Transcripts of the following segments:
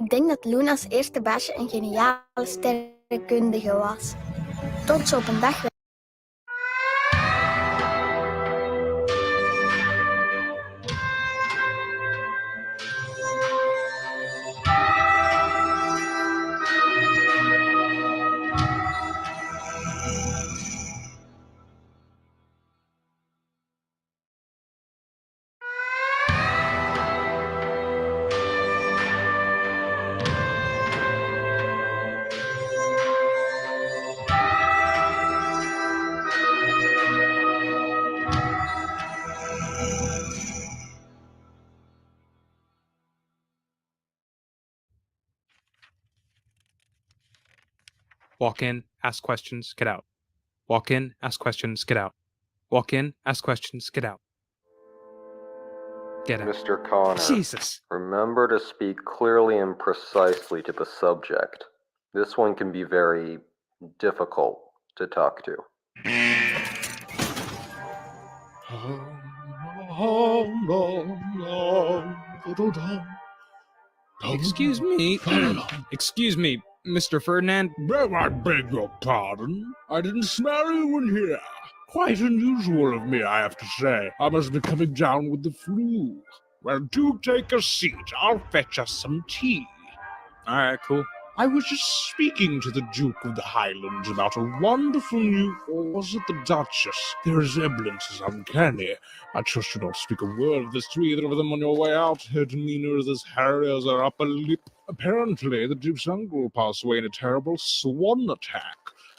Ik denk dat Luna's eerste baasje een geniale sterrenkundige was. Tot ze op een dag Walk in, ask questions, get out. Walk in, ask questions, get out. Walk in, ask questions, get out. Get out. Mr. Connor, Jesus! remember to speak clearly and precisely to the subject. This one can be very difficult to talk to. Excuse me. Excuse me, Mr. Ferdinand. I beg your pardon. I didn't smell you in here. Quite unusual of me, I have to say. I must be coming down with the flu. Well, do take a seat. I'll fetch us some tea. Alright, cool. I was just speaking to the Duke of the Highlands about a wonderful new... or was it the Duchess? Their resemblance is uncanny. I trust you don't speak a word of this to either of them on your way out. Her demeanor is as hairy as her upper lip. Apparently, the Duke's uncle passed away in a terrible swan attack.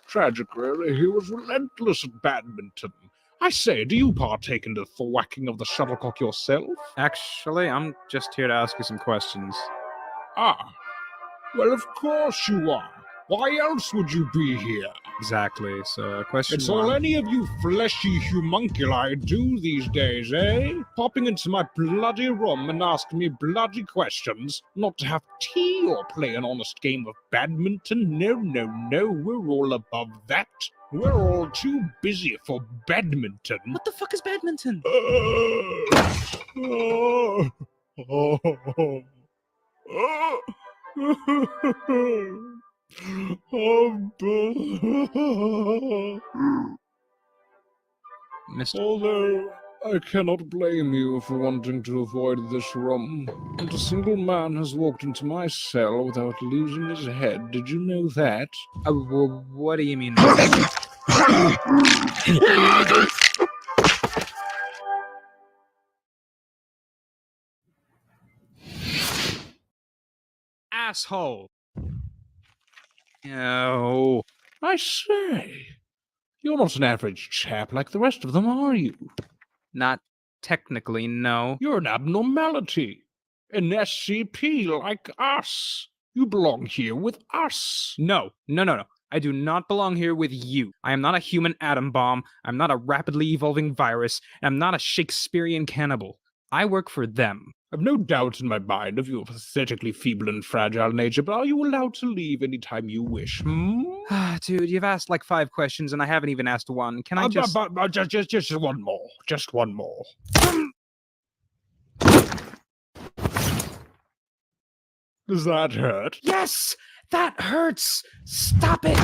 Tragic, really. He was relentless at badminton. I say, do you partake in the thwacking of the shuttlecock yourself? Actually, I'm just here to ask you some questions. Ah, well, of course you are. Why else would you be here? Exactly, so question It's one. all any of you fleshy homunculi do these days, eh? Popping into my bloody room and asking me bloody questions, not to have tea or play an honest game of badminton. No, no, no, we're all above that. We're all too busy for badminton. What the fuck is badminton? Mr. Although I cannot blame you for wanting to avoid this room. Not a single man has walked into my cell without losing his head. Did you know that? What do you mean? Asshole! Oh. I say, you're not an average chap like the rest of them, are you? Not technically, no. You're an abnormality. An SCP like us. You belong here with us. No. I do not belong here with you. I am not a human atom bomb. I'm not a rapidly evolving virus. And I'm not a Shakespearean cannibal. I work for them. I've no doubt in my mind of your pathetically feeble and fragile nature, but are you allowed to leave any time you wish? Dude, you've asked like 5 questions and I haven't even asked one. Can I just... Just one more. Just one more. Does that hurt? Yes! That hurts! Stop it!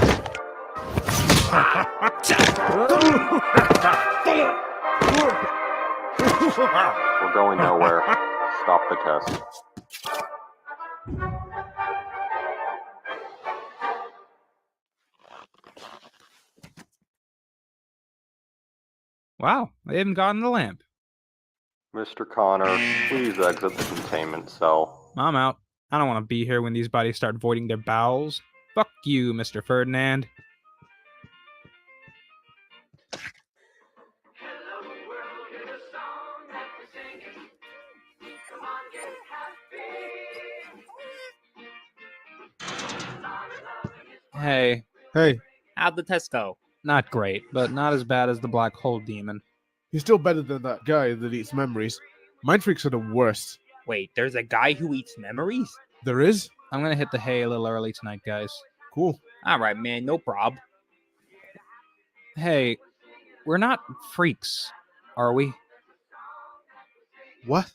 We're going nowhere. Stop the test. Wow, they haven't gotten the lamp. Mr. Connor, please exit the containment cell. I'm out. I don't want to be here when these bodies start voiding their bowels. Fuck you, Mr. Ferdinand. Hey. Hey, How'd the test go? Not great, but not as bad as the black hole demon. he's still better than that guy that eats memories. Mind freaks are the worst. Wait, there's a guy who eats memories? There is? I'm gonna hit the hay a little early tonight, guys. Cool. Alright, man, no prob. Hey, we're not freaks, are we? What?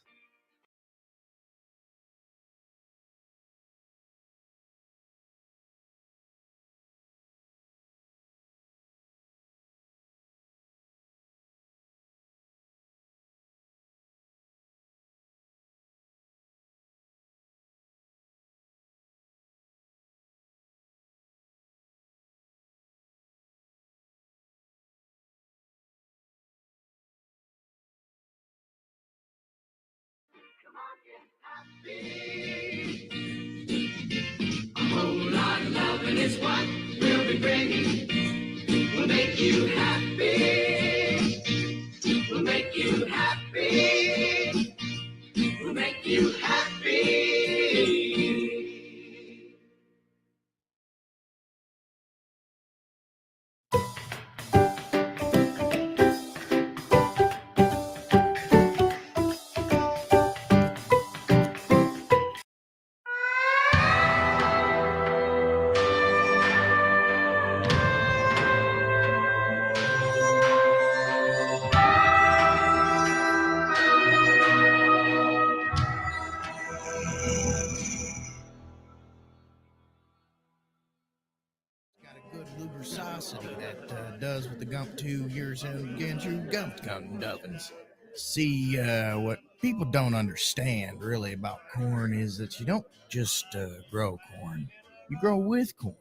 Got a good lubrosity that does what the gump 2 years in against you gumped gun dubbins. See, what people don't understand really about corn is that you don't just grow corn, you grow with corn.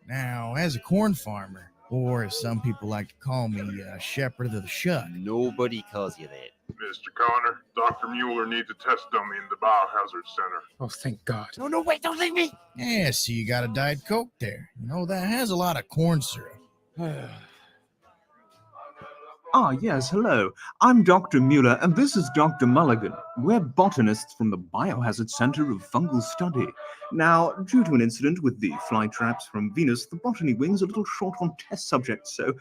Now, as a corn farmer, or as some people like to call me, shepherd of the shuck. Nobody calls you that. Mr. Connor, Dr. Mueller needs a test dummy in the Biohazard Center. Oh, thank God. No, wait, don't leave me! Yeah, see, you got a Diet Coke there. You know, that has a lot of corn syrup. Ah, yes, hello. I'm Dr. Mueller, and this is Dr. Mulligan. We're botanists from the Biohazard Center of Fungal Study. Now, due to an incident with the fly traps from Venus, the botany wing's a little short on test subjects, so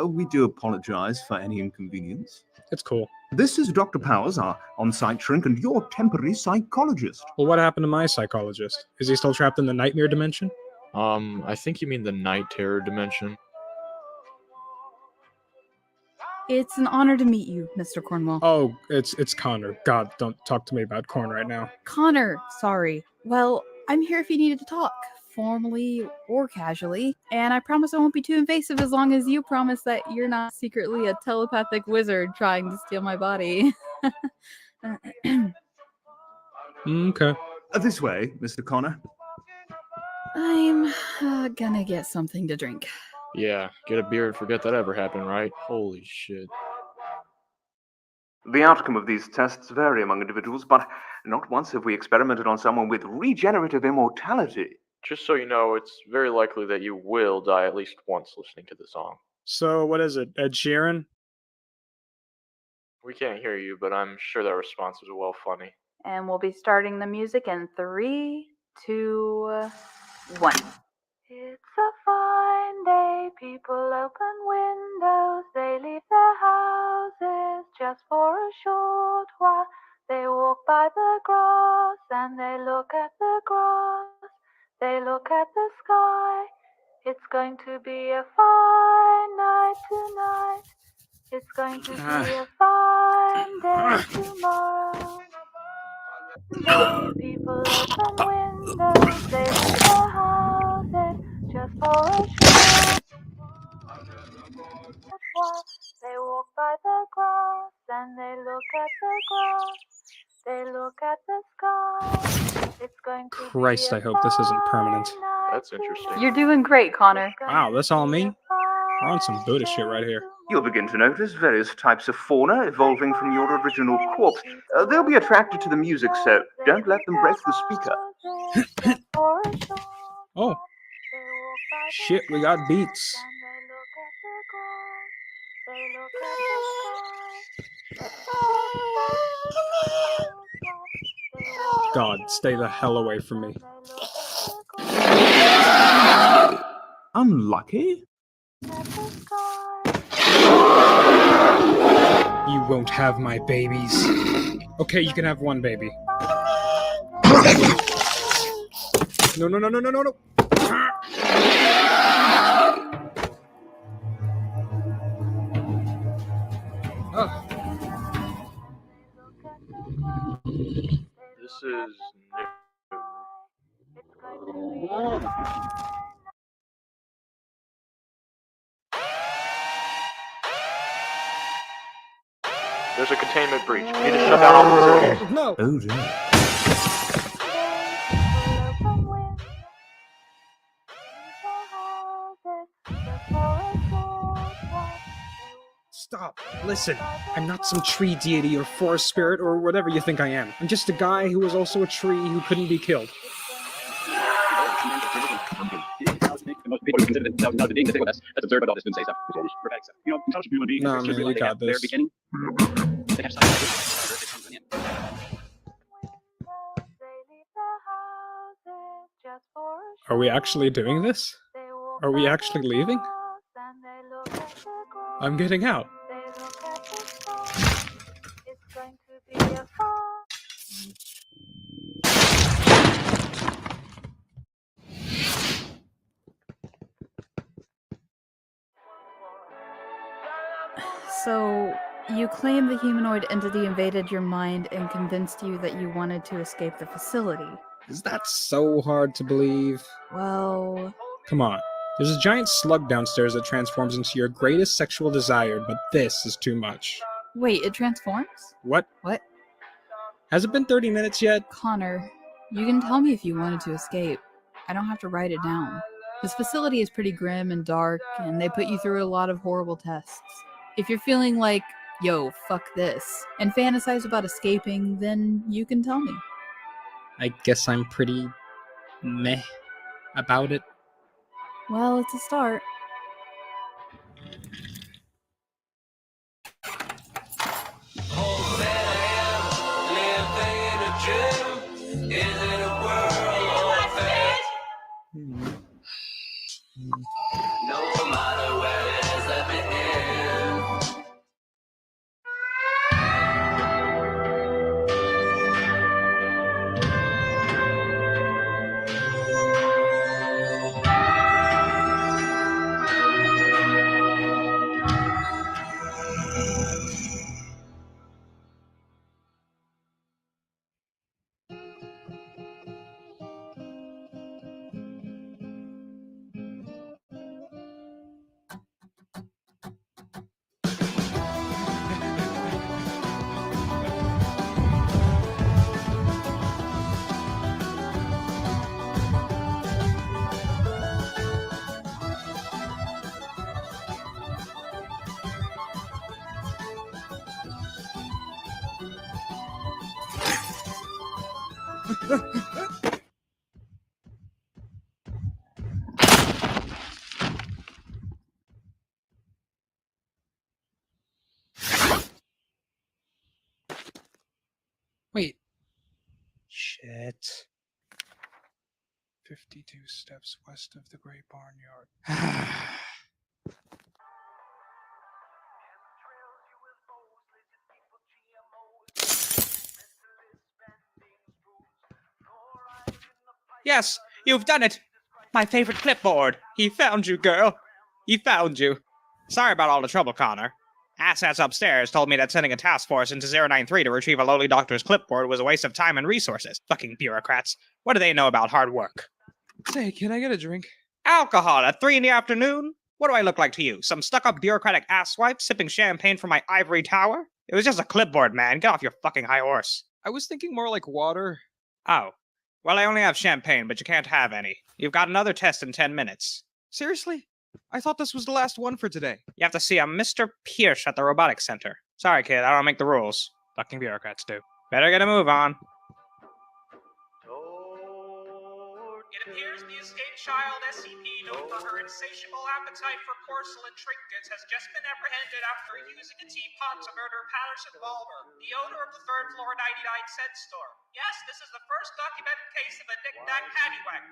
we do apologize for any inconvenience. It's cool. This is Dr. Powers, our on-site shrink, and your temporary psychologist. Well, what happened to my psychologist? Is he still trapped in the nightmare dimension? I think you mean the night terror dimension. It's an honor to meet you, Mr. Cornwall. Oh, it's Connor. God, don't talk to me about corn right now. Connor, sorry. Well, I'm here if you needed to talk, formally or casually, and I promise I won't be too invasive as long as you promise that you're not secretly a telepathic wizard trying to steal my body. Okay. This way, Mr. Connor. I'm gonna get something to drink. Yeah, get a beer and forget that ever happened, right? Holy shit. The outcome of these tests vary among individuals, but not once have we experimented on someone with regenerative immortality. Just so you know, it's very likely that you will die at least once listening to the song. So, what is it? Ed Sheeran? We can't hear you, but I'm sure that response was well funny. And we'll be starting the music in 3, 2, 1. It's a fine day, people open windows, they leave their houses just for a short while. They walk by the grass and they look at the grass, they look at the sky. It's going to be a fine night tonight, it's going to be a fine day tomorrow. People open windows, they leave their houses just for a short while. They walk by the grass and they look at the grass, they look at the sky. It's going to Christ, be I hope this isn't permanent. That's interesting. You're doing great, Connor. Wow, that's all me? We're on some Buddha shit right here. You'll begin to notice various types of fauna evolving from your original corpse. They'll be attracted to the music, so don't let them break the speaker. Oh. Shit, we got beats. God, stay the hell away from me. Unlucky? You won't have my babies. Okay, you can have one baby. No, no, no, no, no, no, no. Oh. This is There's a containment breach. We need to shut down all facilities. No. Oh dear. Stop up. Listen, I'm not some tree deity or forest spirit or whatever you think I am. I'm just a guy who was also a tree who couldn't be killed. Nah, man, you got this. Are we actually doing this? Are we actually leaving? I'm getting out. So, you claim the humanoid entity invaded your mind and convinced you that you wanted to escape the facility. Is that so hard to believe? Well, Come on. There's a giant slug downstairs that transforms into your greatest sexual desire, but this is too much. wait, it transforms? What? What? Has it been 30 minutes yet? Connor, you can tell me if you wanted to escape. I don't have to write it down. This facility is pretty grim and dark, and they put you through a lot of horrible tests. If you're feeling like, yo, fuck this, and fantasize about escaping, then you can tell me. I guess I'm pretty meh about it. Well, it's a start. Wait. Shit. 52 steps west of the Great Barnyard. Yes, you've done it! My favorite clipboard! He found you, girl! He found you! Sorry about all the trouble, Connor. Assets upstairs told me that sending a task force into 093 to retrieve a lowly doctor's clipboard was a waste of time and resources. Fucking bureaucrats. What do they know about hard work? Say, can I get a drink? Alcohol at 3 in the afternoon? What do I look like to you? Some stuck-up bureaucratic asswipe sipping champagne from my ivory tower? It was just a clipboard, man. Get off your fucking high horse. I was thinking more like water. Oh. Well, I only have champagne, but you can't have any. You've got another test in 10 minutes. Seriously? I thought this was the last one for today. You have to see a Mr. Pierce at the robotics center. Sorry, kid, I don't make the rules. Fucking bureaucrats do. Better get a move on. It appears the escaped child SCP, known for her insatiable appetite for porcelain trinkets, has just been apprehended after using a teapot to murder Patterson Balmer, the owner of the third floor 99 cent store. Yes, this is the first documented case of a knick-knack paddywhack.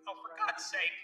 Oh, for God's sake.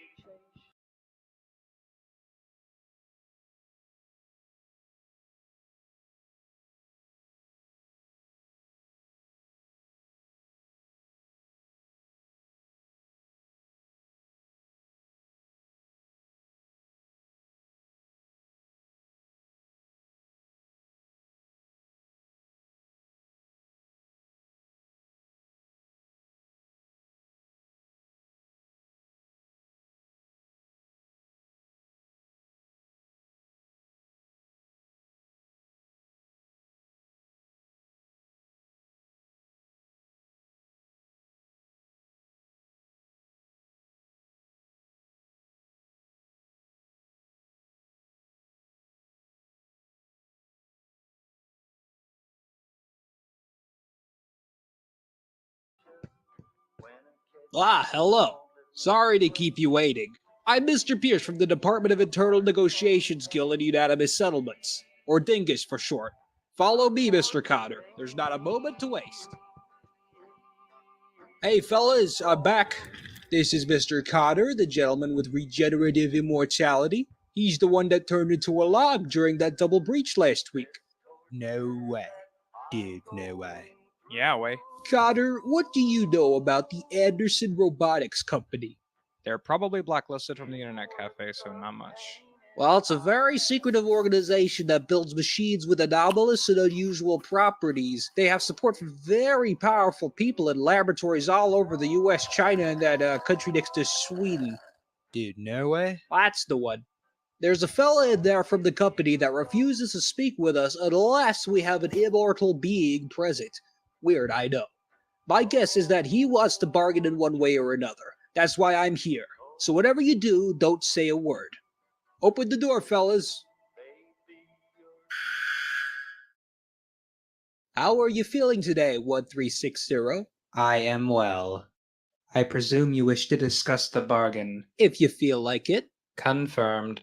Hello. Sorry to keep you waiting. I'm Mr. Pierce from the Department of Internal Negotiations Guild and Unanimous Settlements, or Dingus for short. Follow me, Mr. Cotter. There's not a moment to waste. Hey, fellas, I'm back. This is Mr. Cotter, the gentleman with regenerative immortality. He's the one that turned into a log during that double breach last week. No way. Dude, no way. Yeah, way. Cotter, what do you know about the Anderson Robotics Company? They're probably blacklisted from the internet cafe, so not much. Well, it's a very secretive organization that builds machines with anomalous and unusual properties. They have support from very powerful people in laboratories all over the US, China, and that country next to Sweden. Dude, no way. That's the one. There's a fella in there from the company that refuses to speak with us unless we have an immortal being present. Weird, I know. My guess is that he wants to bargain in one way or another. That's why I'm here. So whatever you do, don't say a word. Open the door, fellas. How are you feeling today, 1360? I am well. I presume you wish to discuss the bargain. If you feel like it. Confirmed.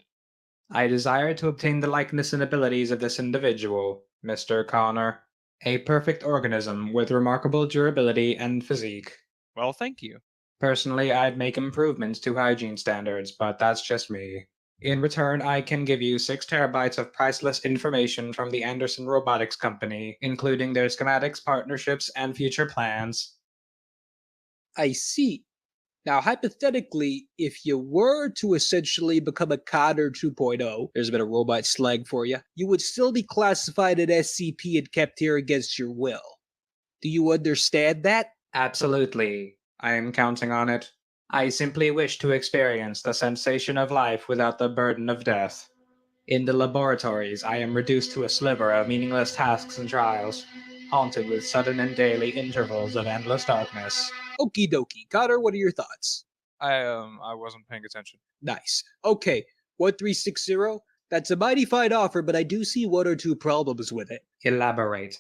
I desire to obtain the likeness and abilities of this individual, Mr. Connor. A perfect organism with remarkable durability and physique. Well, thank you. Personally, I'd make improvements to hygiene standards, but that's just me. In return, I can give you 6 terabytes of priceless information from the Anderson Robotics Company, including their schematics, partnerships, and future plans. I see. Now, hypothetically, if you were to essentially become a Cotter 2.0, there's a bit of robot slang for you, you would still be classified as SCP and kept here against your will. Do you understand that? Absolutely. I am counting on it. I simply wish to experience the sensation of life without the burden of death. In the laboratories, I am reduced to a sliver of meaningless tasks and trials, haunted with sudden and daily intervals of endless darkness. Okie dokie. Cotter, what are your thoughts? I wasn't paying attention. Nice. Okay, 1360, that's a mighty fine offer, but I do see 1 or 2 problems with it. Elaborate.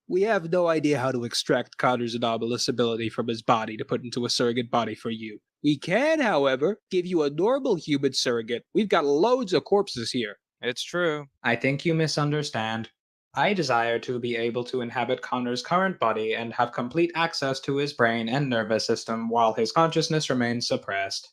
We have no idea how to extract Cotter's anomalous ability from his body to put into a surrogate body for you. We can, however, give you a normal human surrogate. We've got loads of corpses here. It's true. I think you misunderstand. I desire to be able to inhabit Connor's current body and have complete access to his brain and nervous system while his consciousness remains suppressed.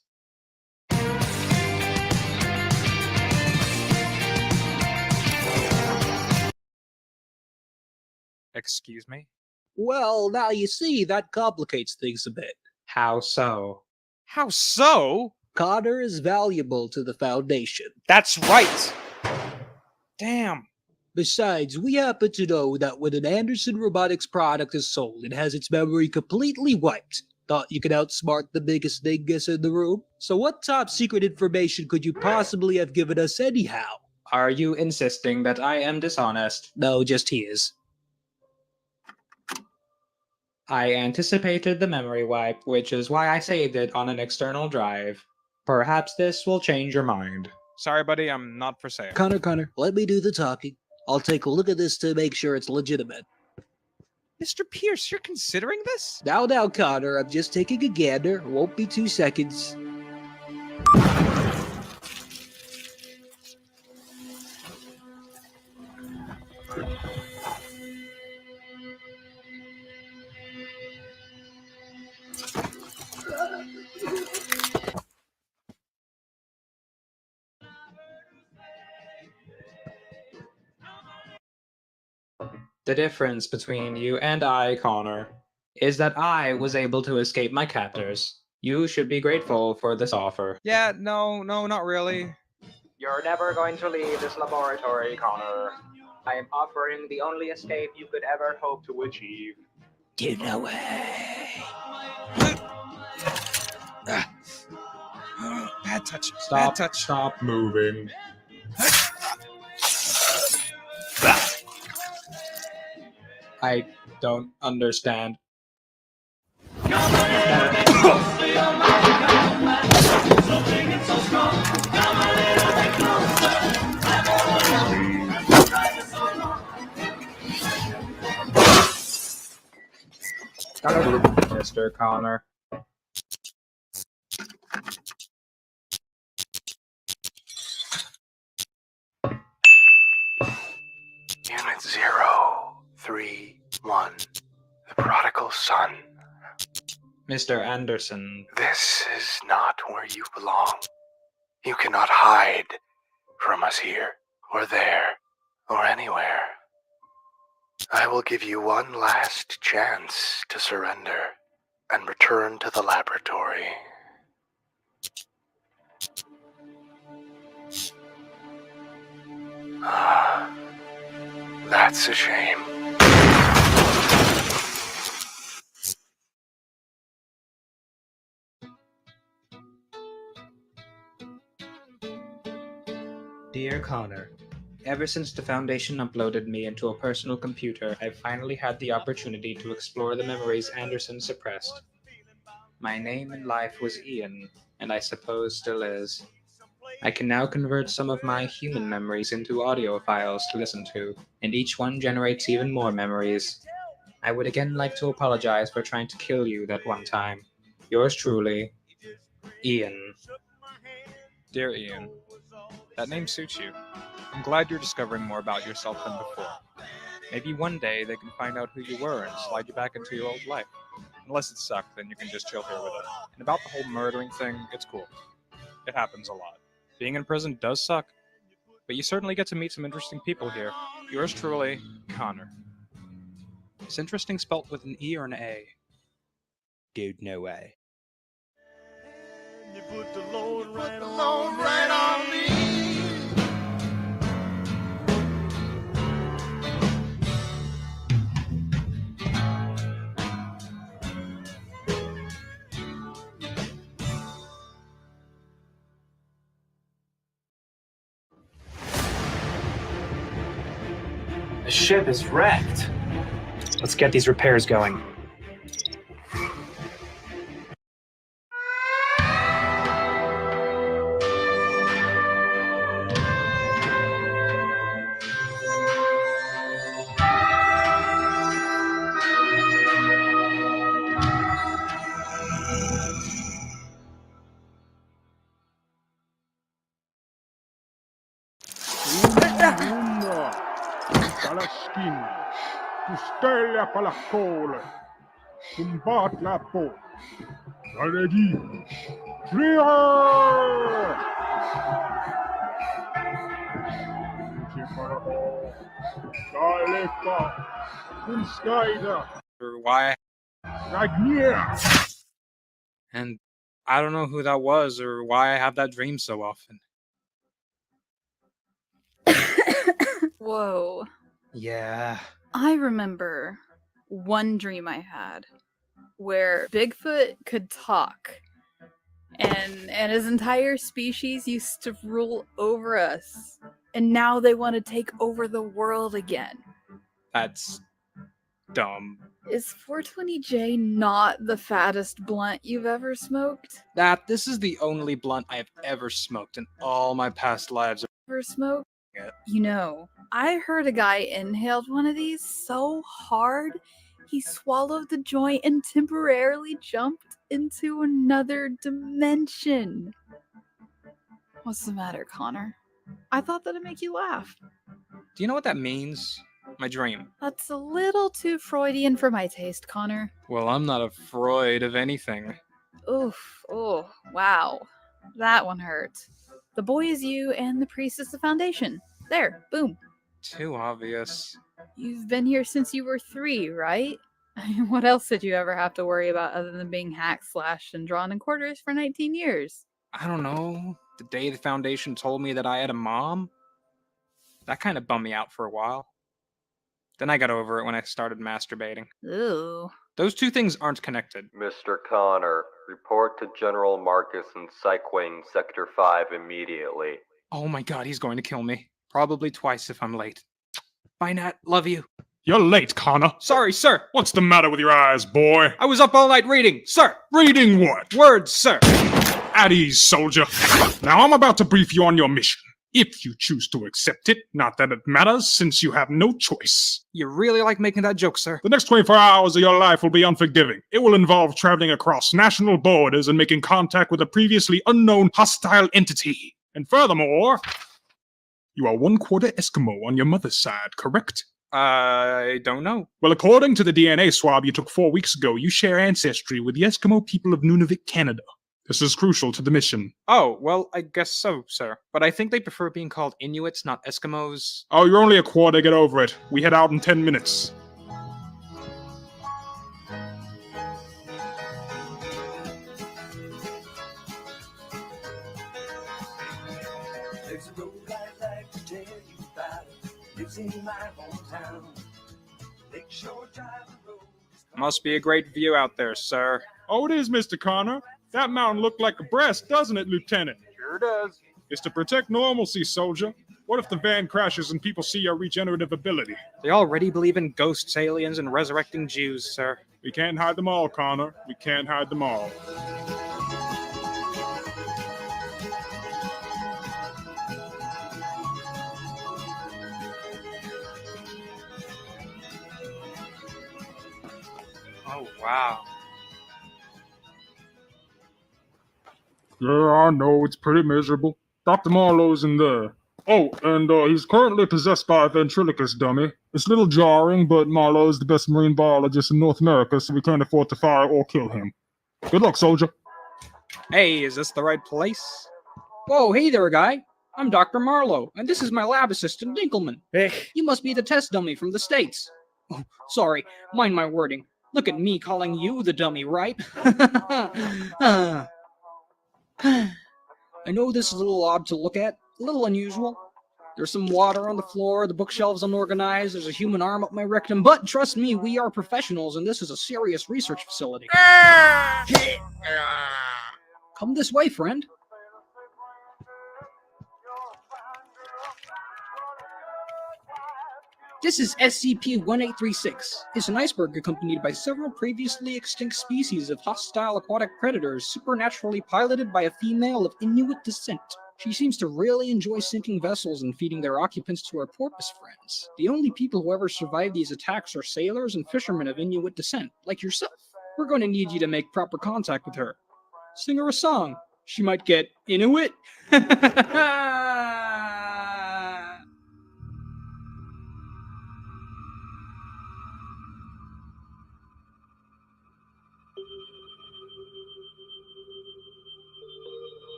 Excuse me? Well, now you see, that complicates things a bit. How so? How so? Connor is valuable to the Foundation. That's right! Damn. Besides, we happen to know that when an Anderson Robotics product is sold, it has its memory completely wiped. Thought you could outsmart the biggest dingus in the room? So what top secret information could you possibly have given us anyhow? Are you insisting that I am dishonest? No, just he is. I anticipated the memory wipe, which is why I saved it on an external drive. Perhaps this will change your mind. Sorry, buddy, I'm not for sale. Connor, let me do the talking. I'll take a look at this to make sure it's legitimate. Mr. Pierce, you're considering this? Now, Connor, I'm just taking a gander. Won't be 2 seconds. The difference between you and I, Connor, is that I was able to escape my captors. You should be grateful for this offer. Yeah, no, not really. You're never going to leave this laboratory, Connor. I am offering the only escape you could ever hope to achieve. Dude, no way. Bad touch. Stop, Bad touch. stop moving. I don't understand. Mr. Connor. son. Mr. Anderson. This is not where you belong. You cannot hide from us here, or there, or anywhere. I will give you one last chance to surrender and return to the laboratory. Ah, that's a shame. Dear Connor, ever since the Foundation uploaded me into a personal computer, I've finally had the opportunity to explore the memories Anderson suppressed. My name in life was Ian, and I suppose still is. I can now convert some of my human memories into audio files to listen to, and each one generates even more memories. I would again like to apologize for trying to kill you that one time. Yours truly, Ian. Dear Ian, that name suits you. I'm glad you're discovering more about yourself than before. Maybe one day they can find out who you were and slide you back into your old life. Unless it sucked, then you can just chill here with us. And about the whole murdering thing, it's cool. It happens a lot. Being in prison does suck, but you certainly get to meet some interesting people here. Yours truly, Connor. Is interesting spelt with an E or an A? Dude, no way. You put the load right on me. The ship is wrecked. Let's get these repairs going. Dalla skin, tu stella palacole, combat la peau, allez-y, frire! Or why? And I don't know who that was or why I have that dream so often. Whoa. Yeah. I remember one dream I had where Bigfoot could talk and his entire species used to rule over us. And now they want to take over the world again. That's dumb. Is 420J not the fattest blunt you've ever smoked? This is the only blunt I have ever smoked in all my past lives. Ever smoked? You know, I heard a guy inhaled one of these so hard he swallowed the joint and temporarily jumped into another dimension. What's the matter, Connor? I thought that'd make you laugh. Do you know what that means? My dream. That's a little too Freudian for my taste, Connor. Well, I'm not afraid of anything. Oof. Oh, wow. That one hurt. The boy is you and the priest is the Foundation. There, boom. Too obvious. You've been here since you were 3, right? What else did you ever have to worry about other than being hacked, slashed, and drawn in quarters for 19 years? I don't know. The day the Foundation told me that I had a mom, that kind of bummed me out for a while. Then I got over it when I started masturbating. Ooh. Those two things aren't connected. Mr. Connor, report to General Marcus in Psych Wing Sector 5 immediately. Oh my god, he's going to kill me. Probably twice if I'm late. Bye, Nat. Love you. You're late, Connor. Sorry, sir. What's the matter with your eyes, boy? I was up all night reading, sir. Reading what? Words, sir. At ease, soldier. Now I'm about to brief you on your mission. If you choose to accept it, not that it matters, since you have no choice. You really like making that joke, sir. The next 24 hours of your life will be unforgiving. It will involve traveling across national borders and making contact with a previously unknown hostile entity. And furthermore, you are 1/4 Eskimo on your mother's side, correct? I don't know. Well, according to the DNA swab you took 4 weeks ago, you share ancestry with the Eskimo people of Nunavut, Canada. This is crucial to the mission. Oh, well, I guess so, sir. But I think they prefer being called Inuits, not Eskimos. Oh, you're only a quarter, get over it. We head out in 10 minutes. There's a road I'd like to tell you about. Lives in my hometown. Lakeshore Drive Road. Must be a great view out there, sir. Oh, it is, Mr. Connor. That mountain looked like a breast, doesn't it, Lieutenant? Sure does. It's to protect normalcy, soldier. What if the van crashes and people see your regenerative ability? They already believe in ghosts, aliens, and resurrecting Jews, sir. We can't hide them all, Connor. We can't hide them all. Oh, wow. Yeah, I know, it's pretty miserable. Dr. Marlowe's in there. Oh, and he's currently possessed by a ventriloquist dummy. It's a little jarring, but Marlowe's the best marine biologist in North America, so we can't afford to fire or kill him. Good luck, soldier. Hey, is this the right place? Whoa, hey there, guy. I'm Dr. Marlowe, and this is my lab assistant, Dinkelman. Hey. You must be the test dummy from the States. Oh, sorry, mind my wording. Look at me calling you the dummy, right? I know this is a little odd to look at, a little unusual. There's some water on the floor, the bookshelves unorganized, there's a human arm up my rectum, but trust me, we are professionals and this is a serious research facility. Come this way, friend. This is SCP-1836. It's an iceberg accompanied by several previously extinct species of hostile aquatic predators supernaturally piloted by a female of Inuit descent. She seems to really enjoy sinking vessels and feeding their occupants to her porpoise friends. The only people who ever survive these attacks are sailors and fishermen of Inuit descent, like yourself. We're going to need you to make proper contact with her. Sing her a song. She might get Inuit.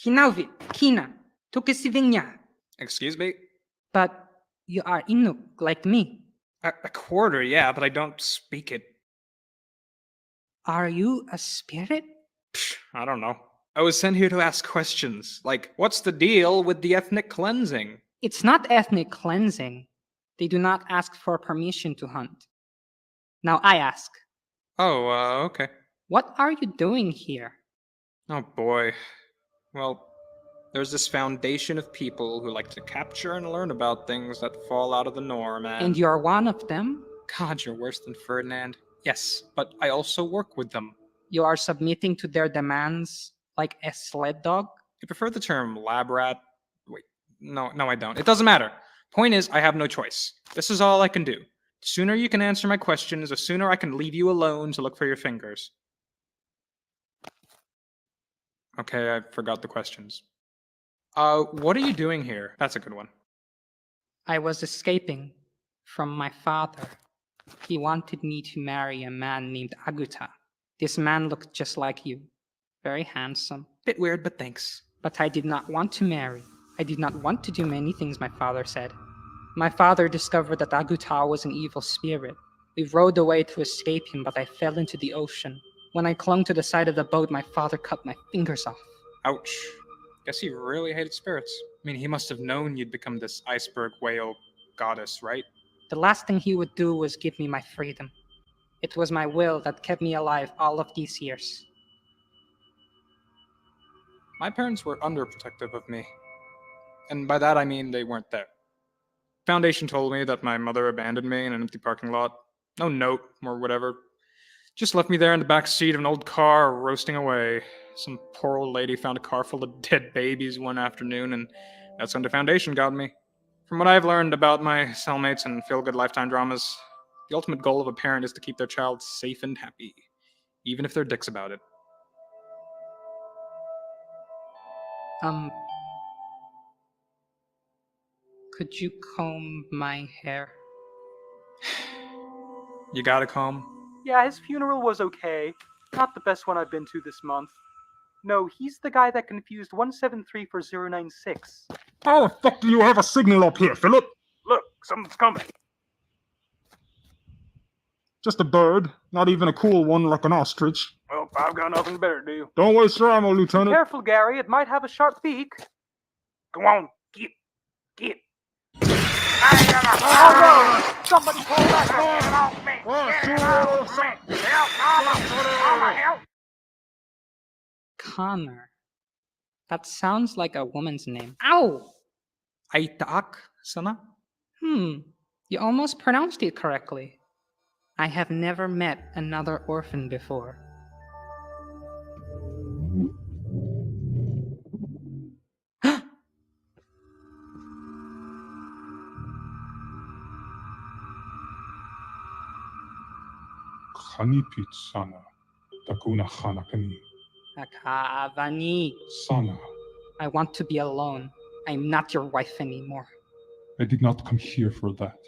Kinauvi, Kina, Tukisivinya. Excuse me? But you are Inuk, like me. A quarter, yeah, but I don't speak it. Are you a spirit? I don't know. I was sent here to ask questions, like, what's the deal with the ethnic cleansing? It's not ethnic cleansing. They do not ask for permission to hunt. Now I ask. Oh, okay. What are you doing here? Oh boy. Well, there's this foundation of people who like to capture and learn about things that fall out of the norm, And you're one of them? God, you're worse than Ferdinand. Yes, but I also work with them. You are submitting to their demands like a sled dog? You prefer the term lab rat? Wait, no, I don't. It doesn't matter. Point is, I have no choice. This is all I can do. The sooner you can answer my questions, the sooner I can leave you alone to look for your fingers. Okay, I forgot the questions. What are you doing here? That's a good one. I was escaping from my father. He wanted me to marry a man named Aguta. This man looked just like you. Very handsome. Bit weird, but thanks. But I did not want to marry. I did not want to do many things, my father said. My father discovered that Aguta was an evil spirit. We rowed away to escape him, but I fell into the ocean. When I clung to the side of the boat, my father cut my fingers off. Ouch. Guess he really hated spirits. I mean, he must have known you'd become this iceberg whale goddess, right? The last thing he would do was give me my freedom. It was my will that kept me alive all of these years. My parents were underprotective of me. And by that I mean they weren't there. Foundation told me that my mother abandoned me in an empty parking lot. No note or whatever. Just left me there in the back seat of an old car, roasting away. Some poor old lady found a car full of dead babies one afternoon, and that's when the Foundation got me. From what I've learned about my cellmates and feel-good lifetime dramas, the ultimate goal of a parent is to keep their child safe and happy, even if they're dicks about it. Could you comb my hair? You got a comb? Yeah, his funeral was okay. Not the best one I've been to this month. No, he's the guy that confused 173 for 096. How the fuck do you have a signal up here, Philip? Look, something's coming. Just a bird, not even a cool one like an ostrich. Well, I've got nothing better to do. Don't waste your ammo, Be Lieutenant. careful, Gary. It might have a sharp beak. Go on, get. Oh no! Somebody pull that thing off me! Get it off me! Help! Connor. That sounds like a woman's name. Ow! Aitak, sana? You almost pronounced it correctly. I have never met another orphan before. Khanipit sana. Takuna khanakani. Akavani. Sana. I want to be alone. I'm not your wife anymore. I did not come here for that.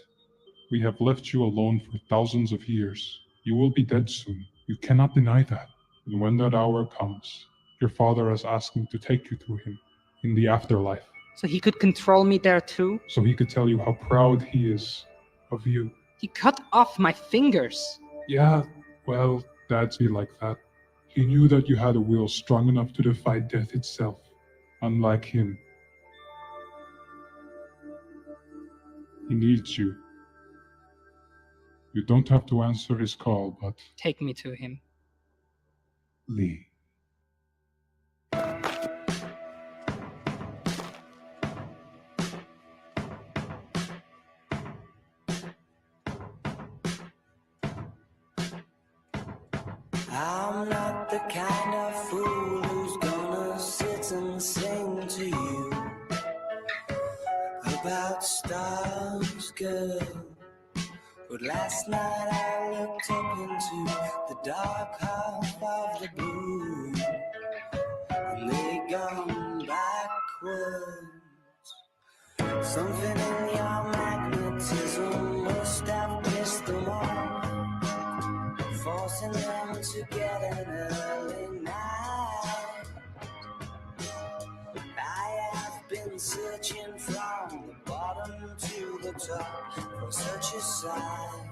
We have left you alone for thousands of years. You will be dead soon. You cannot deny that. And when that hour comes, your father is asking to take you to him in the afterlife. So he could control me there too? So he could tell you how proud he is of you. He cut off my fingers. Yeah, well, dads be like that. He knew that you had a will strong enough to defy death itself, unlike him. He needs you. You don't have to answer his call, but... Take me to him. Lee. I'm not the kind of fool who's gonna sit and sing to you about stars, girl. But last night I looked up into the dark half of the blue, and they gone backwards. Something in your magnetism must have missed them all, forcing them to get an early night. I have been searching from the bottom to the top for such a sight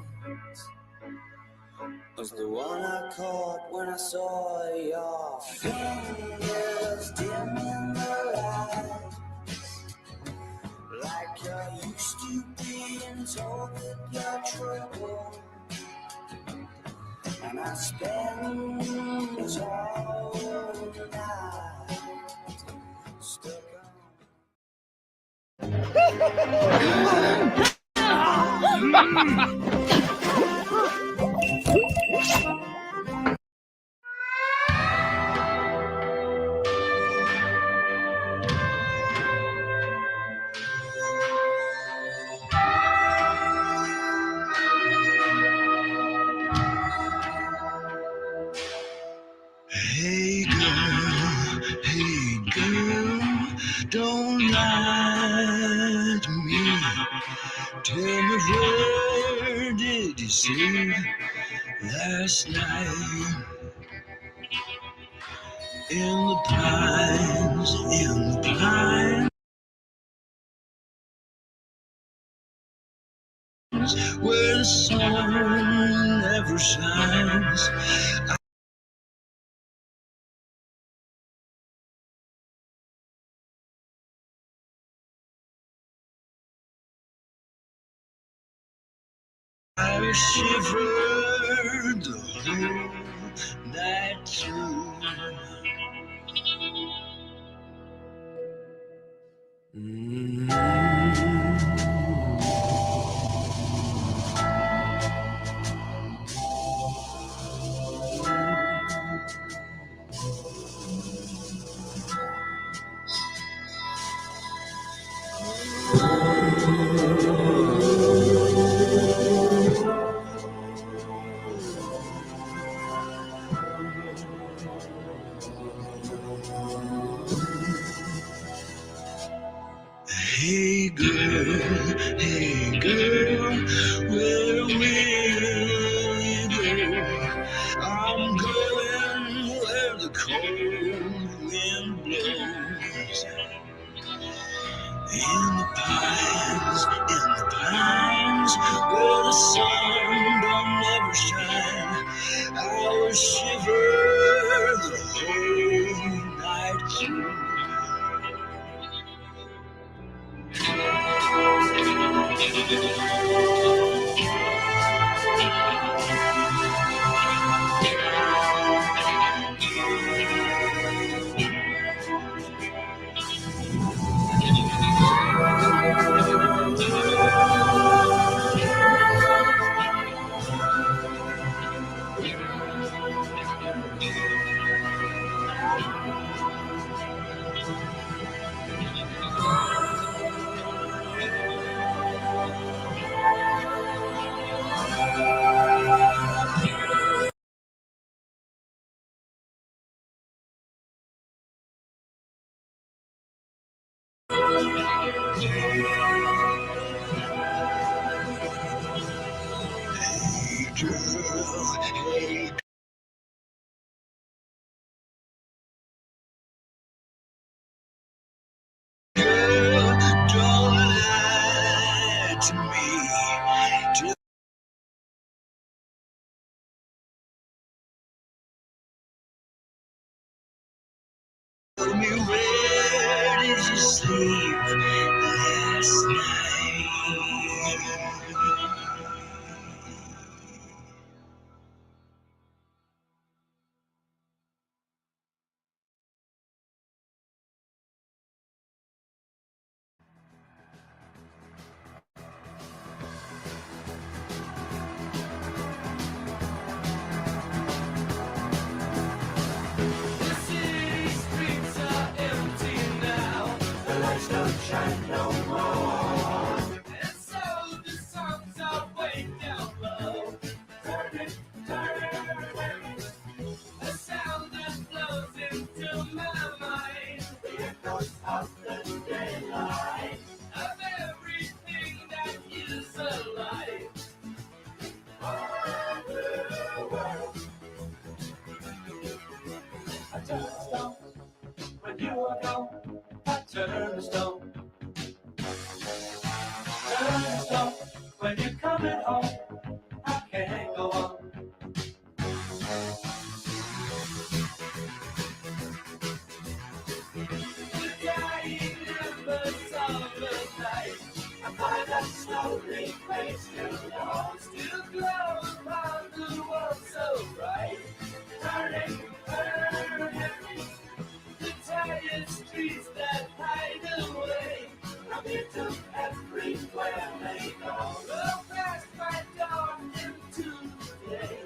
as the one I caught when I saw your fingers dim in the light, like you're used to being told that you're trouble. And I spend all night stuck Hey girl, don't lie to me. Tell me, where did you see last night? In the pines, where the sun never shines. I shivered the whole night through. Hey girl, where will you go? I'm going where the cold wind blows. In the pines, where the sun don't never shine, I will shiver the whole night through. Don't lie to me. Tell me, where did you sleep last night? Shine no more. And so the songs are way down low. Turn it. A sound that flows into my mind. The echoes of the daylight. Of everything that is alive. All the world. I turn to stone when you are gone. I turn to stone. Turn to stone when you're coming home. I can't go on. The dying embers of the night. I find that slowly fades to dawn. Still glow upon the world so bright. Turning. The tired streets that hide away. From here to everywhere they go. Go past my dawn into day.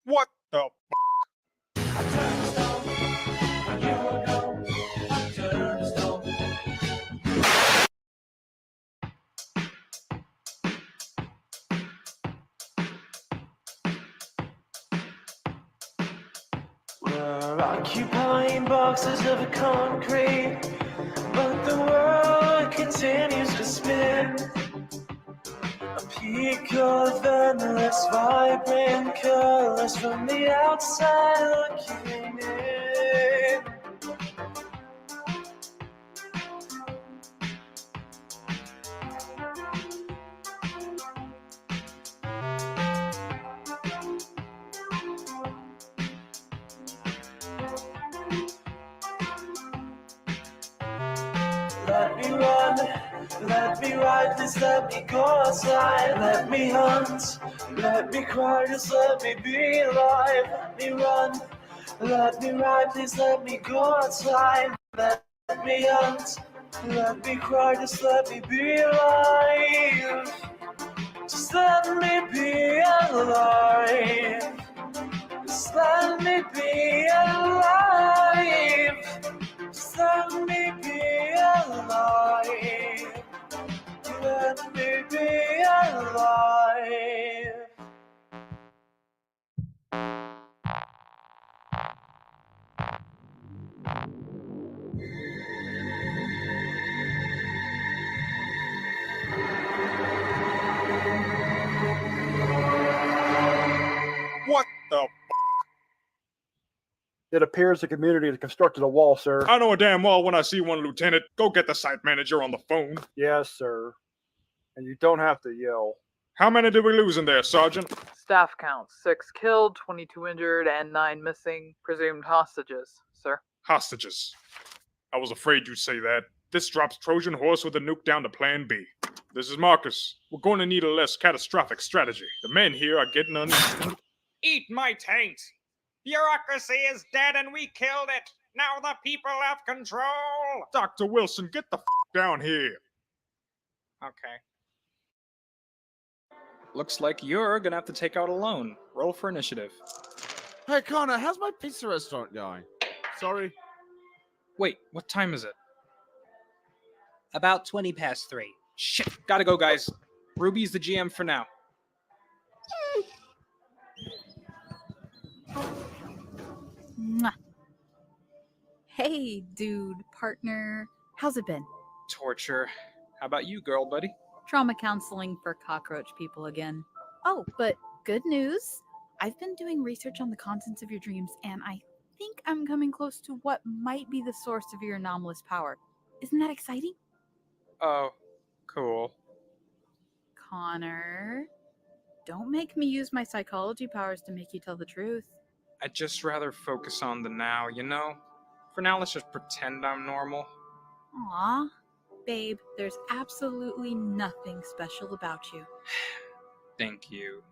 What the We're occupying boxes of concrete, but the world continues to spin. A peak of endless vibrant colors from the outside looking in. ride, please let me go outside. Let me hunt, let me cry, just let me be alive. Let me run, let me ride, please let me go outside. Let me hunt, let me cry, just let me be alive. Just let me be alive. Just let me be alive. Just let me be alive. Let me be alive. What the? It appears the community has constructed a wall, sir. I know a damn well when I see one, Lieutenant. Go get the site manager on the phone. Yes, sir. And you don't have to yell. How many did we lose in there, Sergeant? Staff count 6 killed, 22 injured, and 9 missing. Presumed hostages, sir. Hostages. I was afraid you'd say that. This drops Trojan Horse with a nuke down to Plan B. This is Marcus. We're going to need a less catastrophic strategy. The men here are getting Eat my taint! Bureaucracy is dead and we killed it! Now the people have control! Dr. Wilson, get the down here. Okay. Looks like you're gonna have to take out a loan. Roll for initiative. Hey, Connor, how's my pizza restaurant going? Sorry. Wait, what time is it? About 20 past 3. Shit, gotta go, guys. Ruby's the GM for now. Mwah. Hey, dude, partner. How's it been? Torture. How about you, girl buddy? Trauma counseling for cockroach people again. Oh, but good news. I've been doing research on the contents of your dreams, and I think I'm coming close to what might be the source of your anomalous power. Isn't that exciting? Oh, cool. Connor, don't make me use my psychology powers to make you tell the truth. I'd just rather focus on the now, you know? For now, let's just pretend I'm normal. Aw, babe, there's absolutely nothing special about you. Thank you.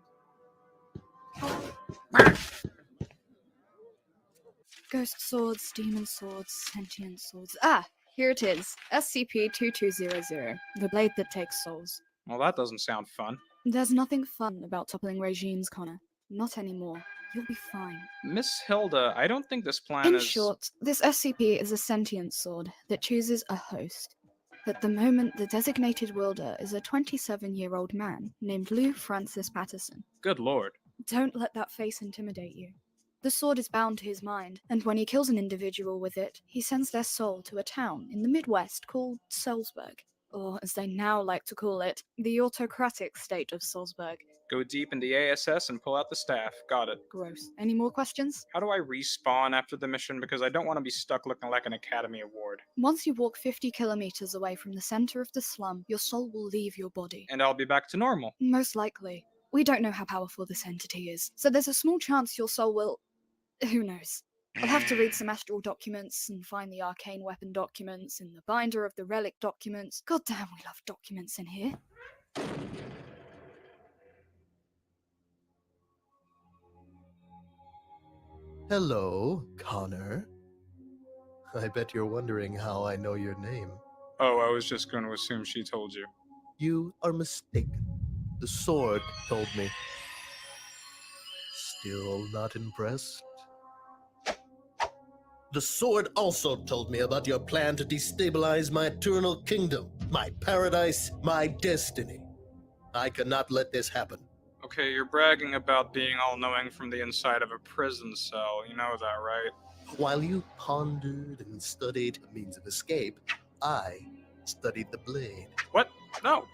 Ghost swords, demon swords, sentient swords. Ah, here it is. SCP-2200, the blade that takes souls. Well, that doesn't sound fun. There's nothing fun about toppling regimes, Connor. Not anymore. You'll be fine. Miss Hilda, I don't think this plan In is... short, this SCP is a sentient sword that chooses a host. At the moment, the designated wielder is a 27-year-old man named Lou Francis Patterson. Good lord. Don't let that face intimidate you. The sword is bound to his mind, and when he kills an individual with it, he sends their soul to a town in the Midwest called Salzburg, or as they now like to call it, the autocratic state of Salzburg. Go deep in the ASS and pull out the staff. Got it. Gross. Any more questions? How do I respawn after the mission? Because I don't want to be stuck looking like an Academy Award. Once you walk 50 kilometers away from the center of the slum, your soul will leave your body. And I'll be back to normal. Most likely. We don't know how powerful this entity is, so there's a small chance your soul will... Who knows? I'll have to read some astral documents and find the arcane weapon documents and the binder of the relic documents. God damn, we love documents in here. Hello, Connor. I bet you're wondering how I know your name. Oh, I was just going to assume she told you. You are mistaken. The sword told me. Still not impressed? The sword also told me about your plan to destabilize my eternal kingdom, my paradise, my destiny. I cannot let this happen. Okay, you're bragging about being all-knowing from the inside of a prison cell. You know that, right? While you pondered and studied a means of escape, I studied the blade. What? No.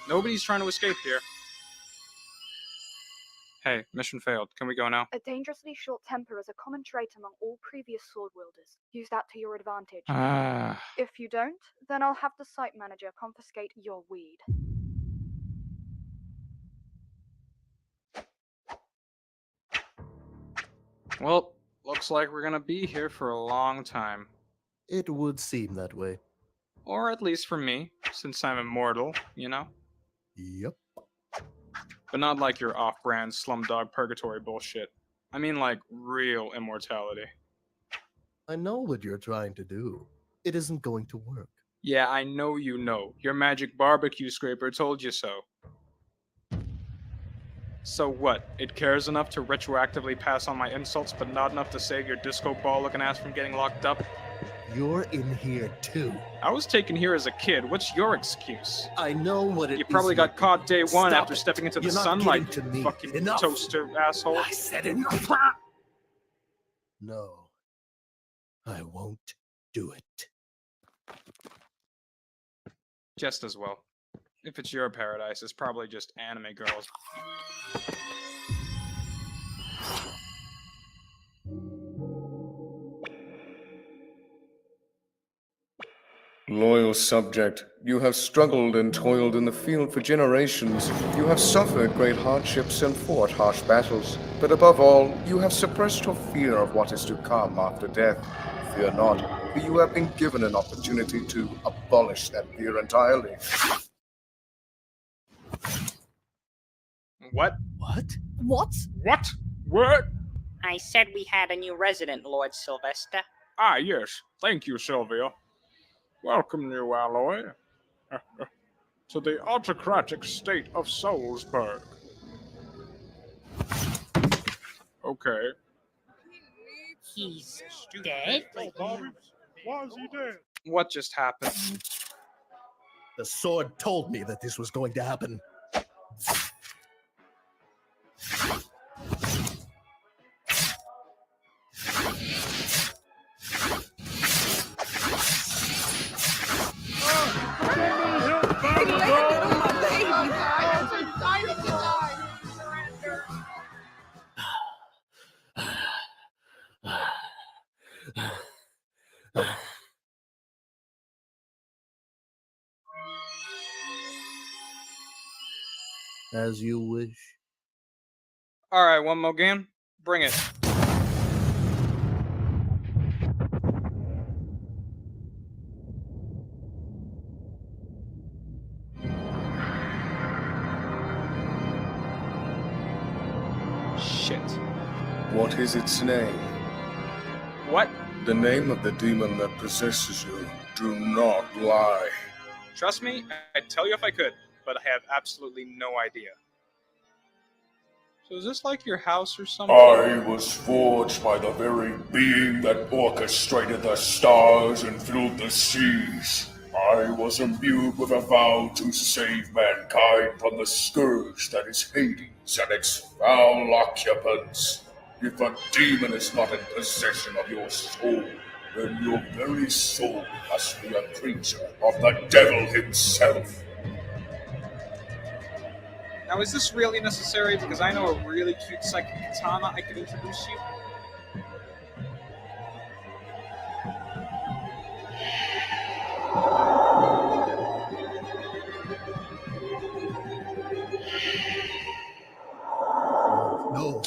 Nobody's trying to escape here. Hey, mission failed. Can we go now? A dangerously short temper is a common trait among all previous sword wielders. Use that to your advantage. Ah. If you don't, then I'll have the site manager confiscate your weed. Well, looks like we're gonna be here for a long time. It would seem that way. Or at least for me, since I'm immortal, you know? Yep. But not like your off-brand slumdog purgatory bullshit. I mean like real immortality. I know what you're trying to do. It isn't going to work. Yeah, I know you know. Your magic barbecue scraper told you so. So what? It cares enough to retroactively pass on my insults, but not enough to save your disco ball looking ass from getting locked up? You're in here too. I was taken here as a kid. What's your excuse? I know what it is. You probably got caught day one Stop after it. stepping into the You're not sunlight, getting to you me. fucking Enough. toaster asshole. I said enough. No, I won't do it. Just as well. If it's your paradise, it's probably just anime girls. Loyal subject, you have struggled and toiled in the field for generations. You have suffered great hardships and fought harsh battles. But above all, you have suppressed your fear of what is to come after death. Fear not, for you have been given an opportunity to abolish that fear entirely. What? What? What? What? What? I said we had a new resident, Lord Sylvester. Ah, yes. Thank you, Sylvia. Welcome, new alloy, to the autocratic state of Soulsburg. Okay. He's dead? Why is he dead? What just happened? The sword told me that this was going to happen. As you wish. Alright, one more game? Bring it. Shit. What is its name? What? The name of the demon that possesses you. Do not lie. Trust me, I'd tell you if I could, but I have absolutely no idea. So is this like your house or something? I was forged by the very being that orchestrated the stars and filled the seas. I was imbued with a vow to save mankind from the scourge that is Hades and its foul occupants. If a demon is not in possession of your soul, then your very soul must be a creature of the devil himself. Now is this really necessary? Because I know a really cute psychic katana I could introduce you. No.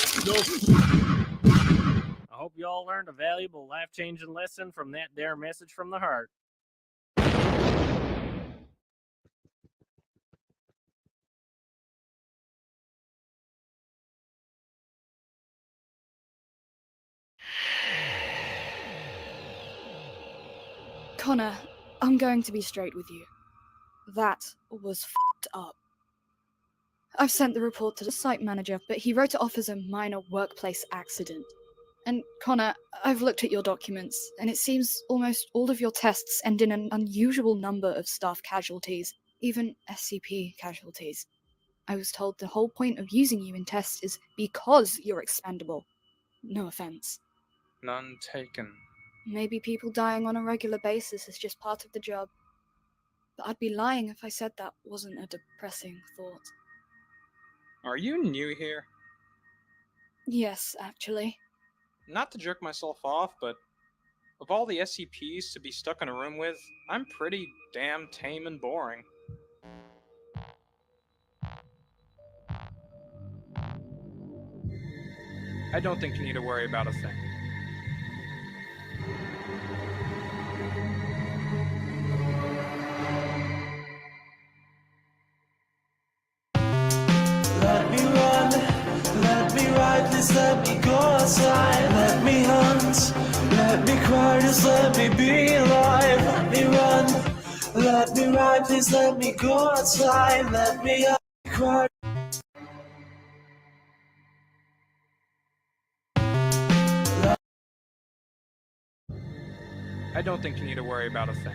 I hope you all learned a valuable, life-changing lesson from that there message from the heart. Connor, I'm going to be straight with you. That was f***ed up. I've sent the report to the site manager, but he wrote it off as a minor workplace accident. And Connor, I've looked at your documents, and it seems almost all of your tests end in an unusual number of staff casualties, even SCP casualties. I was told the whole point of using you in tests is because you're expendable. No offense. None taken. Maybe people dying on a regular basis is just part of the job. But I'd be lying if I said that wasn't a depressing thought. Are you new here? Yes, actually. Not to jerk myself off, but of all the SCPs to be stuck in a room with, I'm pretty damn tame and boring. I don't think you need to worry about a thing. cry, just let me be alive. Let me run, let me ride, please let me go outside. Let me cry. I don't think you need to worry about a thing.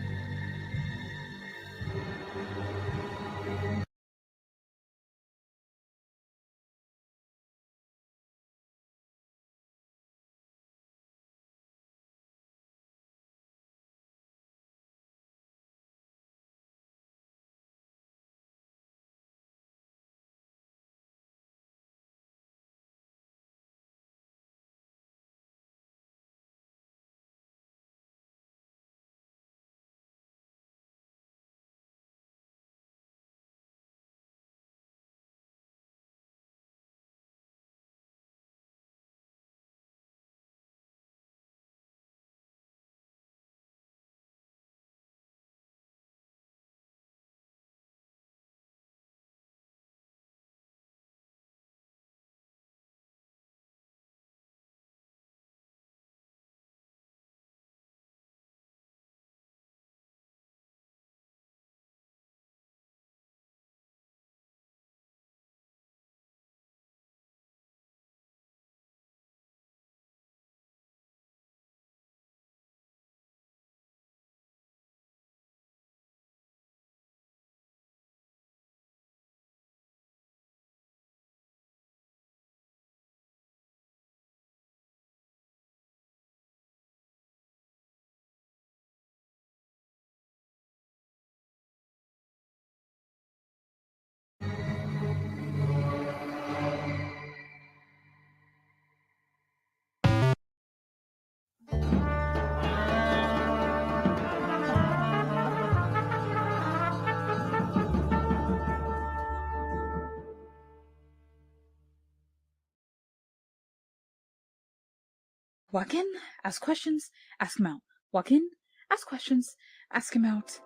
Walk in, ask questions, ask him out. Walk in, ask questions, ask him out.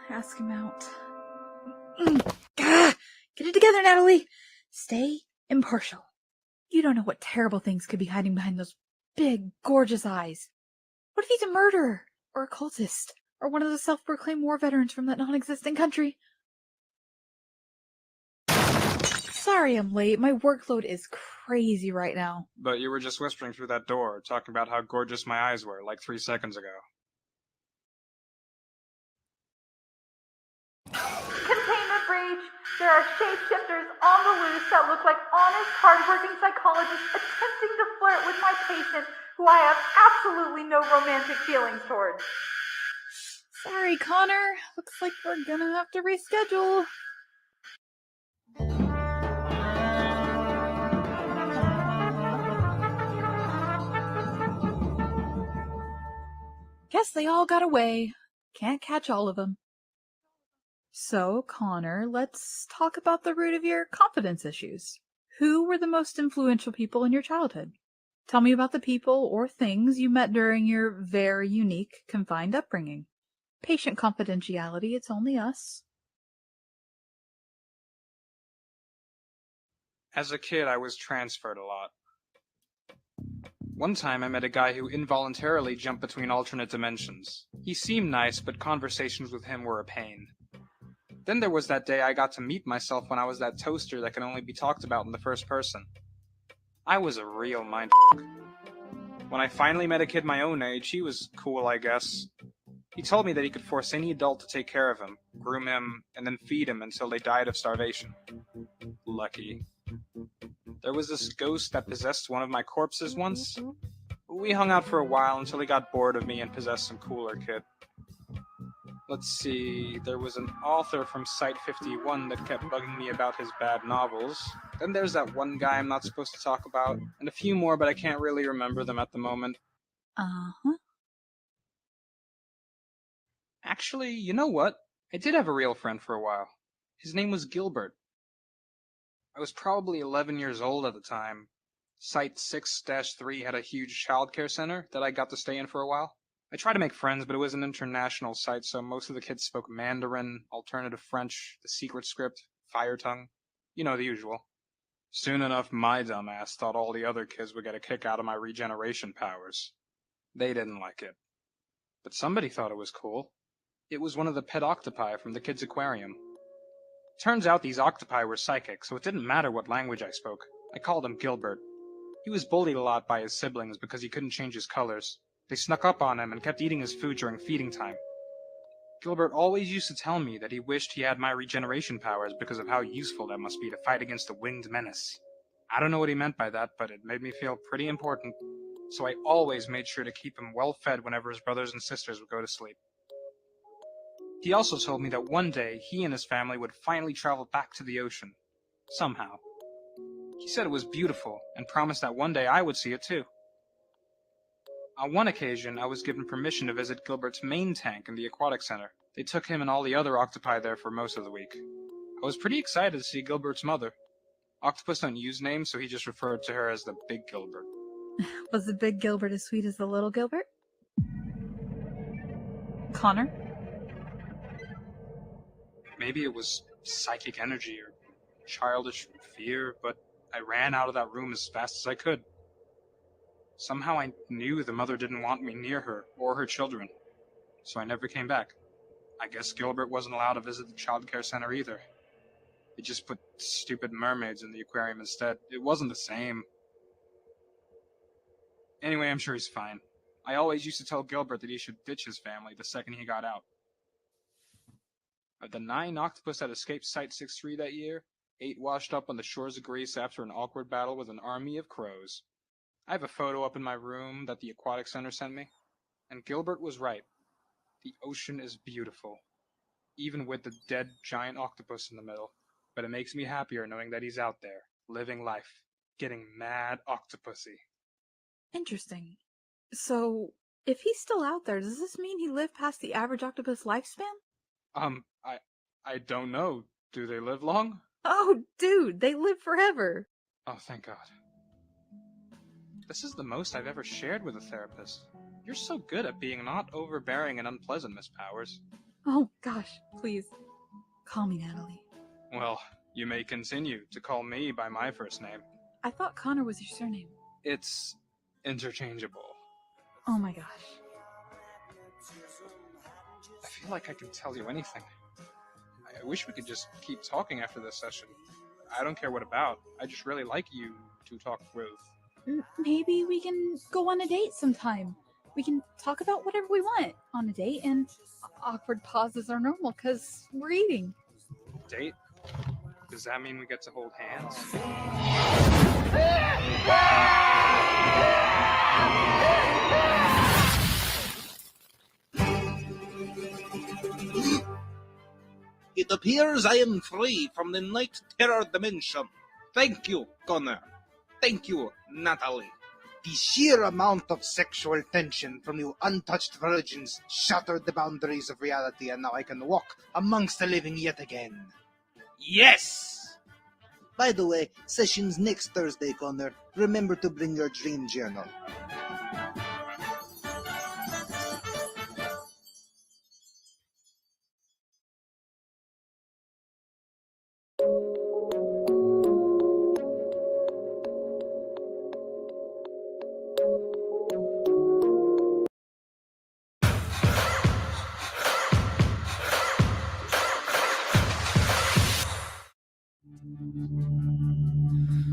Ask him out. Gah! Get it together, Natalie! Stay impartial. You don't know what terrible things could be hiding behind those big, gorgeous eyes. What if he's a murderer? Or a cultist? Or one of the self-proclaimed war veterans from that non-existent country? Sorry I'm late. My workload is crazy right now. But you were just whispering through that door, talking about how gorgeous my eyes were, like 3 seconds ago. Containment breach! There are shapeshifters on the loose that look like honest, hardworking psychologists attempting to flirt with my patient, who I have absolutely no romantic feelings towards. Sorry, Connor. Looks like we're gonna have to reschedule. Guess they all got away. Can't catch all of them. So, Connor, let's talk about the root of your confidence issues. Who were the most influential people in your childhood? Tell me about the people or things you met during your very unique, confined upbringing. Patient confidentiality, it's only us. As a kid, I was transferred a lot. One time I met a guy who involuntarily jumped between alternate dimensions. He seemed nice, but conversations with him were a pain. Then there was that day I got to meet myself when I was that toaster that can only be talked about in the first person. I was a real mindfuck. When I finally met a kid my own age, he was cool, I guess. He told me that he could force any adult to take care of him, groom him, and then feed him until they died of starvation. Lucky. There was this ghost that possessed one of my corpses once. We hung out for a while until he got bored of me and possessed some cooler kid. Let's see, there was an author from Site 51 that kept bugging me about his bad novels. Then there's that one guy I'm not supposed to talk about, and a few more, but I can't really remember them at the moment. Uh-huh. Actually, you know what? I did have a real friend for a while. His name was Gilbert. I was probably 11 years old at the time. Site 6-3 had a huge childcare center that I got to stay in for a while. I tried to make friends, but it was an international site, so most of the kids spoke Mandarin, alternative French, the secret script, fire tongue. You know, the usual. Soon enough, my dumbass thought all the other kids would get a kick out of my regeneration powers. They didn't like it. But somebody thought it was cool. It was one of the pet octopi from the kids' aquarium. Turns out these octopi were psychic, so it didn't matter what language I spoke. I called him Gilbert. He was bullied a lot by his siblings because he couldn't change his colors. They snuck up on him and kept eating his food during feeding time. Gilbert always used to tell me that he wished he had my regeneration powers because of how useful that must be to fight against the winged menace. I don't know what he meant by that, but it made me feel pretty important, so I always made sure to keep him well fed whenever his brothers and sisters would go to sleep. He also told me that one day he and his family would finally travel back to the ocean. Somehow. He said it was beautiful, and promised that one day I would see it too. On one occasion, I was given permission to visit Gilbert's main tank in the aquatic center. They took him and all the other octopi there for most of the week. I was pretty excited to see Gilbert's mother. Octopus don't use names, so he just referred to her as the Big Gilbert. Was the big Gilbert as sweet as the little Gilbert? Connor? Maybe it was psychic energy or childish fear, but I ran out of that room as fast as I could. Somehow I knew the mother didn't want me near her or her children, so I never came back. I guess Gilbert wasn't allowed to visit the child care center either. They just put stupid mermaids in the aquarium instead. It wasn't the same. Anyway, I'm sure he's fine. I always used to tell Gilbert that he should ditch his family the second he got out. Of the 9 octopus that escaped Site 6-3 that year, 8 washed up on the shores of Greece after an awkward battle with an army of crows. I have a photo up in my room that the aquatic center sent me, and Gilbert was right. The ocean is beautiful, even with the dead giant octopus in the middle, but it makes me happier knowing that he's out there, living life, getting mad octopusy. Interesting. So, if he's still out there, does this mean he lived past the average octopus lifespan? I don't know. Do they live long? Oh, dude, they live forever. Oh, thank God. This is the most I've ever shared with a therapist. You're so good at being not overbearing and unpleasant, Miss Powers. Oh, gosh, please. Call me Natalie. Well, you may continue to call me by my first name. I thought Connor was your surname. It's interchangeable. Oh my gosh. I feel like I can tell you anything. I wish we could just keep talking after this session. I don't care what about. I just really like you to talk with. Maybe we can go on a date sometime. We can talk about whatever we want on a date, and awkward pauses are normal because we're eating. Date? Does that mean we get to hold hands? It appears I am free from the night terror dimension. Thank you, Connor. Thank you, Natalie. The sheer amount of sexual tension from you untouched virgins shattered the boundaries of reality, and now I can walk amongst the living yet again. Yes! By the way, session's next Thursday, Connor. Remember to bring your dream journal.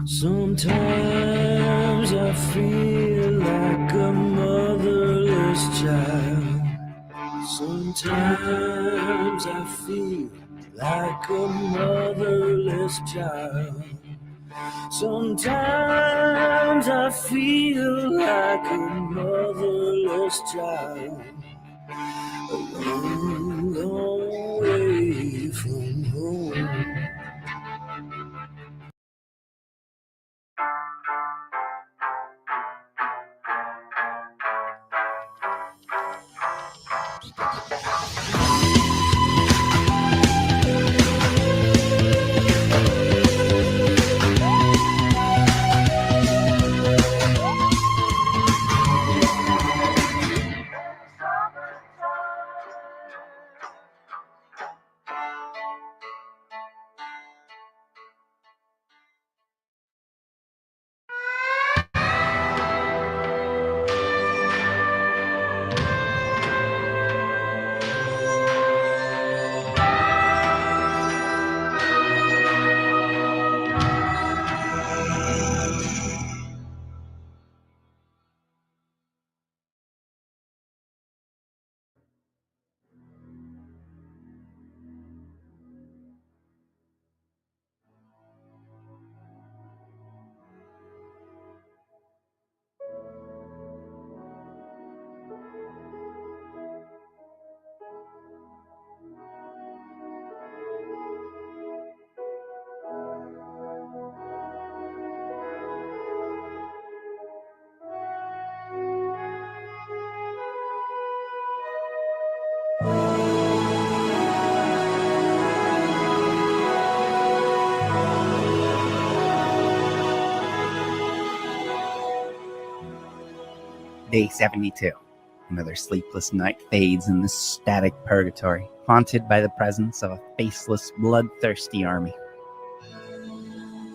Sometimes I feel like a motherless child. Sometimes I feel like a motherless child. Sometimes I feel like a motherless child. A long, long way from home. Day 72. Another sleepless night fades in this static purgatory, haunted by the presence of a faceless, bloodthirsty army.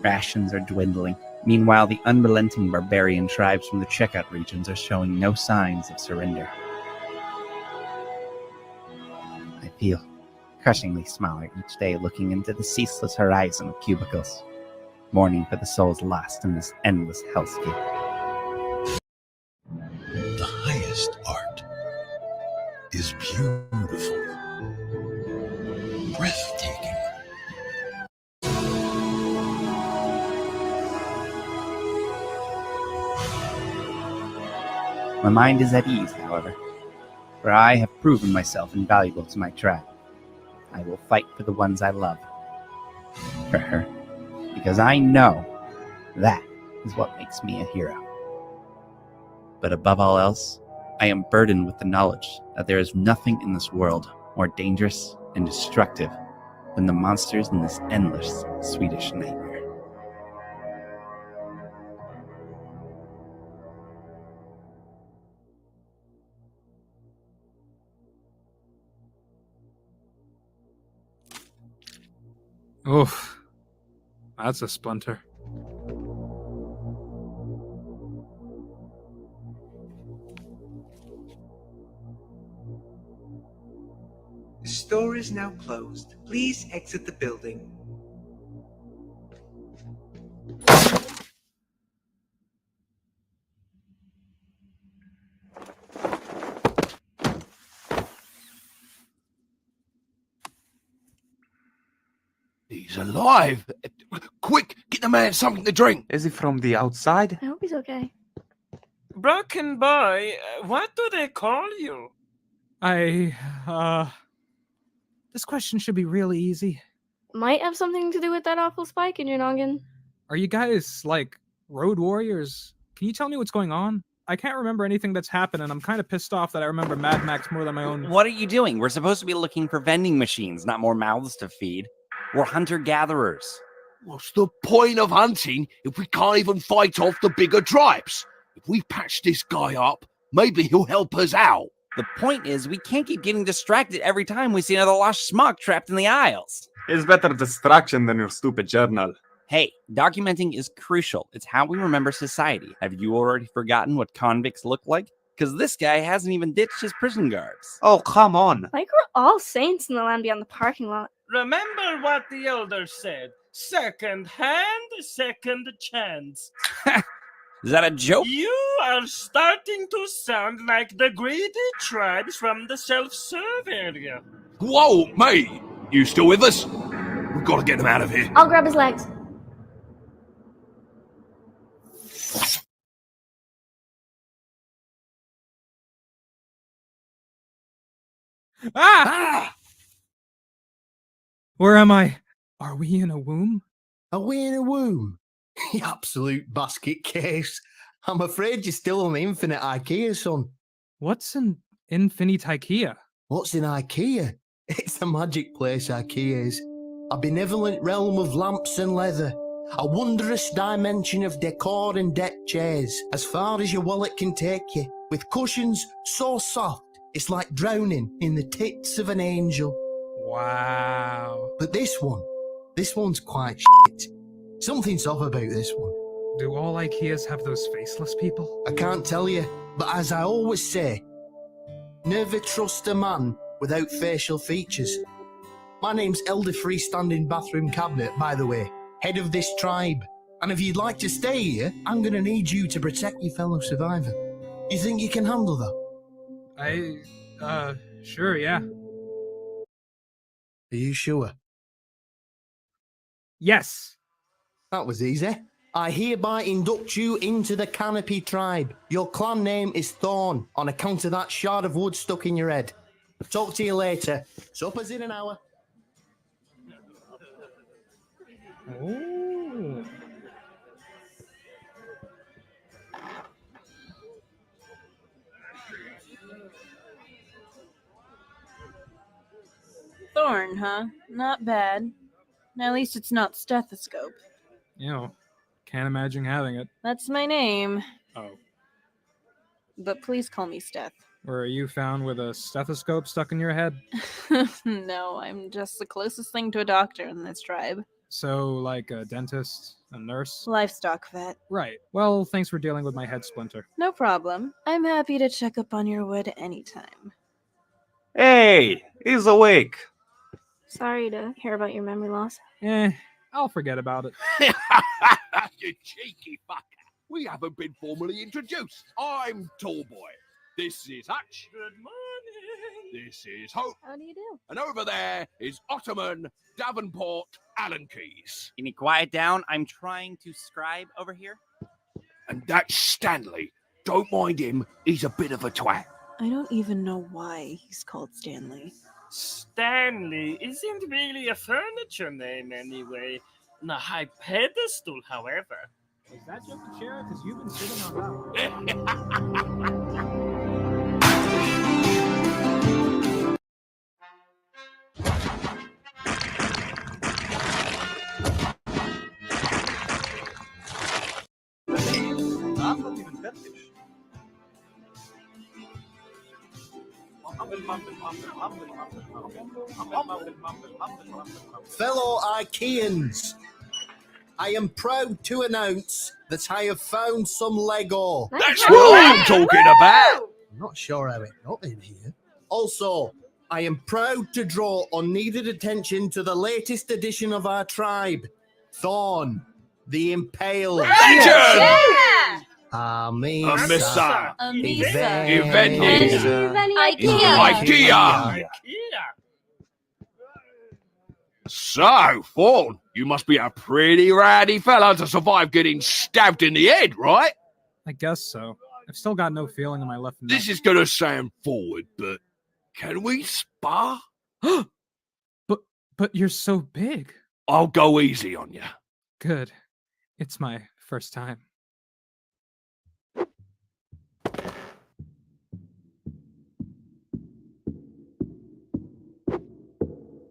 Rations are dwindling. Meanwhile, the unrelenting barbarian tribes from the checkout regions are showing no signs of surrender. I feel crushingly smaller each day looking into the ceaseless horizon of cubicles, mourning for the souls lost in this endless hellscape. The highest art is beautiful, breathtaking. My mind is at ease, however, for I have proven myself invaluable to my tribe. I will fight for the ones I love, for her, because I know that is what makes me a hero. But above all else, I am burdened with the knowledge that there is nothing in this world more dangerous and destructive than the monsters in this endless Swedish nightmare. Oof. That's a splinter. The store is now closed. Please exit the building. He's alive! Quick, get the man something to drink! Is he from the outside? I hope he's okay. Broken boy, what do they call you? This question should be really easy. Might have something to do with that awful spike in your noggin. Are you guys, like, road warriors? Can you tell me what's going on? I can't remember anything that's happened, and I'm kind of pissed off that I remember Mad Max more than my own. What are you doing? We're supposed to be looking for vending machines, not more mouths to feed. We're hunter-gatherers. What's the point of hunting if we can't even fight off the bigger tribes? If we patch this guy up, maybe he'll help us out. The point is, we can't keep getting distracted every time we see another lost schmuck trapped in the aisles. It's better distraction than your stupid journal. Hey, documenting is crucial. It's how we remember society. Have you already forgotten what convicts look like? Because this guy hasn't even ditched his prison guards. Oh, come on. Like we're all saints in the land beyond the parking lot. Remember what the elders said. Second hand, second chance. Is that a joke? You are starting to sound like the greedy tribes from the self-serve area. Whoa, mate! You still with us? We've got to get him out of here. I'll grab his legs. Ah! Where am I? Are we in a womb? Are we in a womb? You absolute basket case. I'm afraid you're still on the infinite IKEA, son. What's an infinite IKEA? What's in IKEA? It's a magic place, IKEA is. A benevolent realm of lamps and leather. A wondrous dimension of decor and deck chairs, as far as your wallet can take you, with cushions so soft, it's like drowning in the tits of an angel. Wow. But this one's quite shit. Something's off about this one. Do all IKEAs have those faceless people? I can't tell you, but as I always say, never trust a man without facial features. My name's Elder Freestanding Bathroom Cabinet, by the way, head of this tribe. And if you'd like to stay here, I'm gonna need you to protect your fellow survivor. You think you can handle that? Sure, yeah. Are you sure? Yes. That was easy. I hereby induct you into the Canopy tribe. Your clan name is Thorn, on account of that shard of wood stuck in your head. Talk to you later. Supper's in an hour. Ooh. Thorn, huh? Not bad. At least it's not stethoscope. You know, can't imagine having it. That's my name. Oh. but please call me Steph. Were you found with a stethoscope stuck in your head? No, I'm just the closest thing to a doctor in this tribe. So, like a dentist, a nurse? Livestock vet. Right. Well, thanks for dealing with my head splinter. No problem. I'm happy to check up on your wood anytime. Hey, he's awake. Sorry to hear about your memory loss. I'll forget about it. You cheeky fucker. We haven't been formally introduced. I'm Tallboy. This is Hutch. Good morning. This is Hope. How do you do? And over there is Ottoman Davenport Allen Keys. Can you quiet down? I'm trying to scribe over here. And that's Stanley. Don't mind him. He's a bit of a twat. I don't even know why he's called Stanley. Stanley isn't really a furniture name anyway. On a high pedestal, however. Is that just a chair? Because you've been sitting on that. Fellow Archaeans, I am proud to announce that I have found some Lego. That's what I'm talking about. I'm not sure how it got in here. Also, I am proud to draw unneeded attention to the latest edition of our tribe, Thorn, the Impaled. Yeah! Amisa. IKEA. So, Fawn, you must be a pretty rowdy fella to survive getting stabbed in the head, right? I guess so. I've still got no feeling in my left neck. This is gonna sound forward, but can we spar? But you're so big. I'll go easy on you. Good. It's my first time.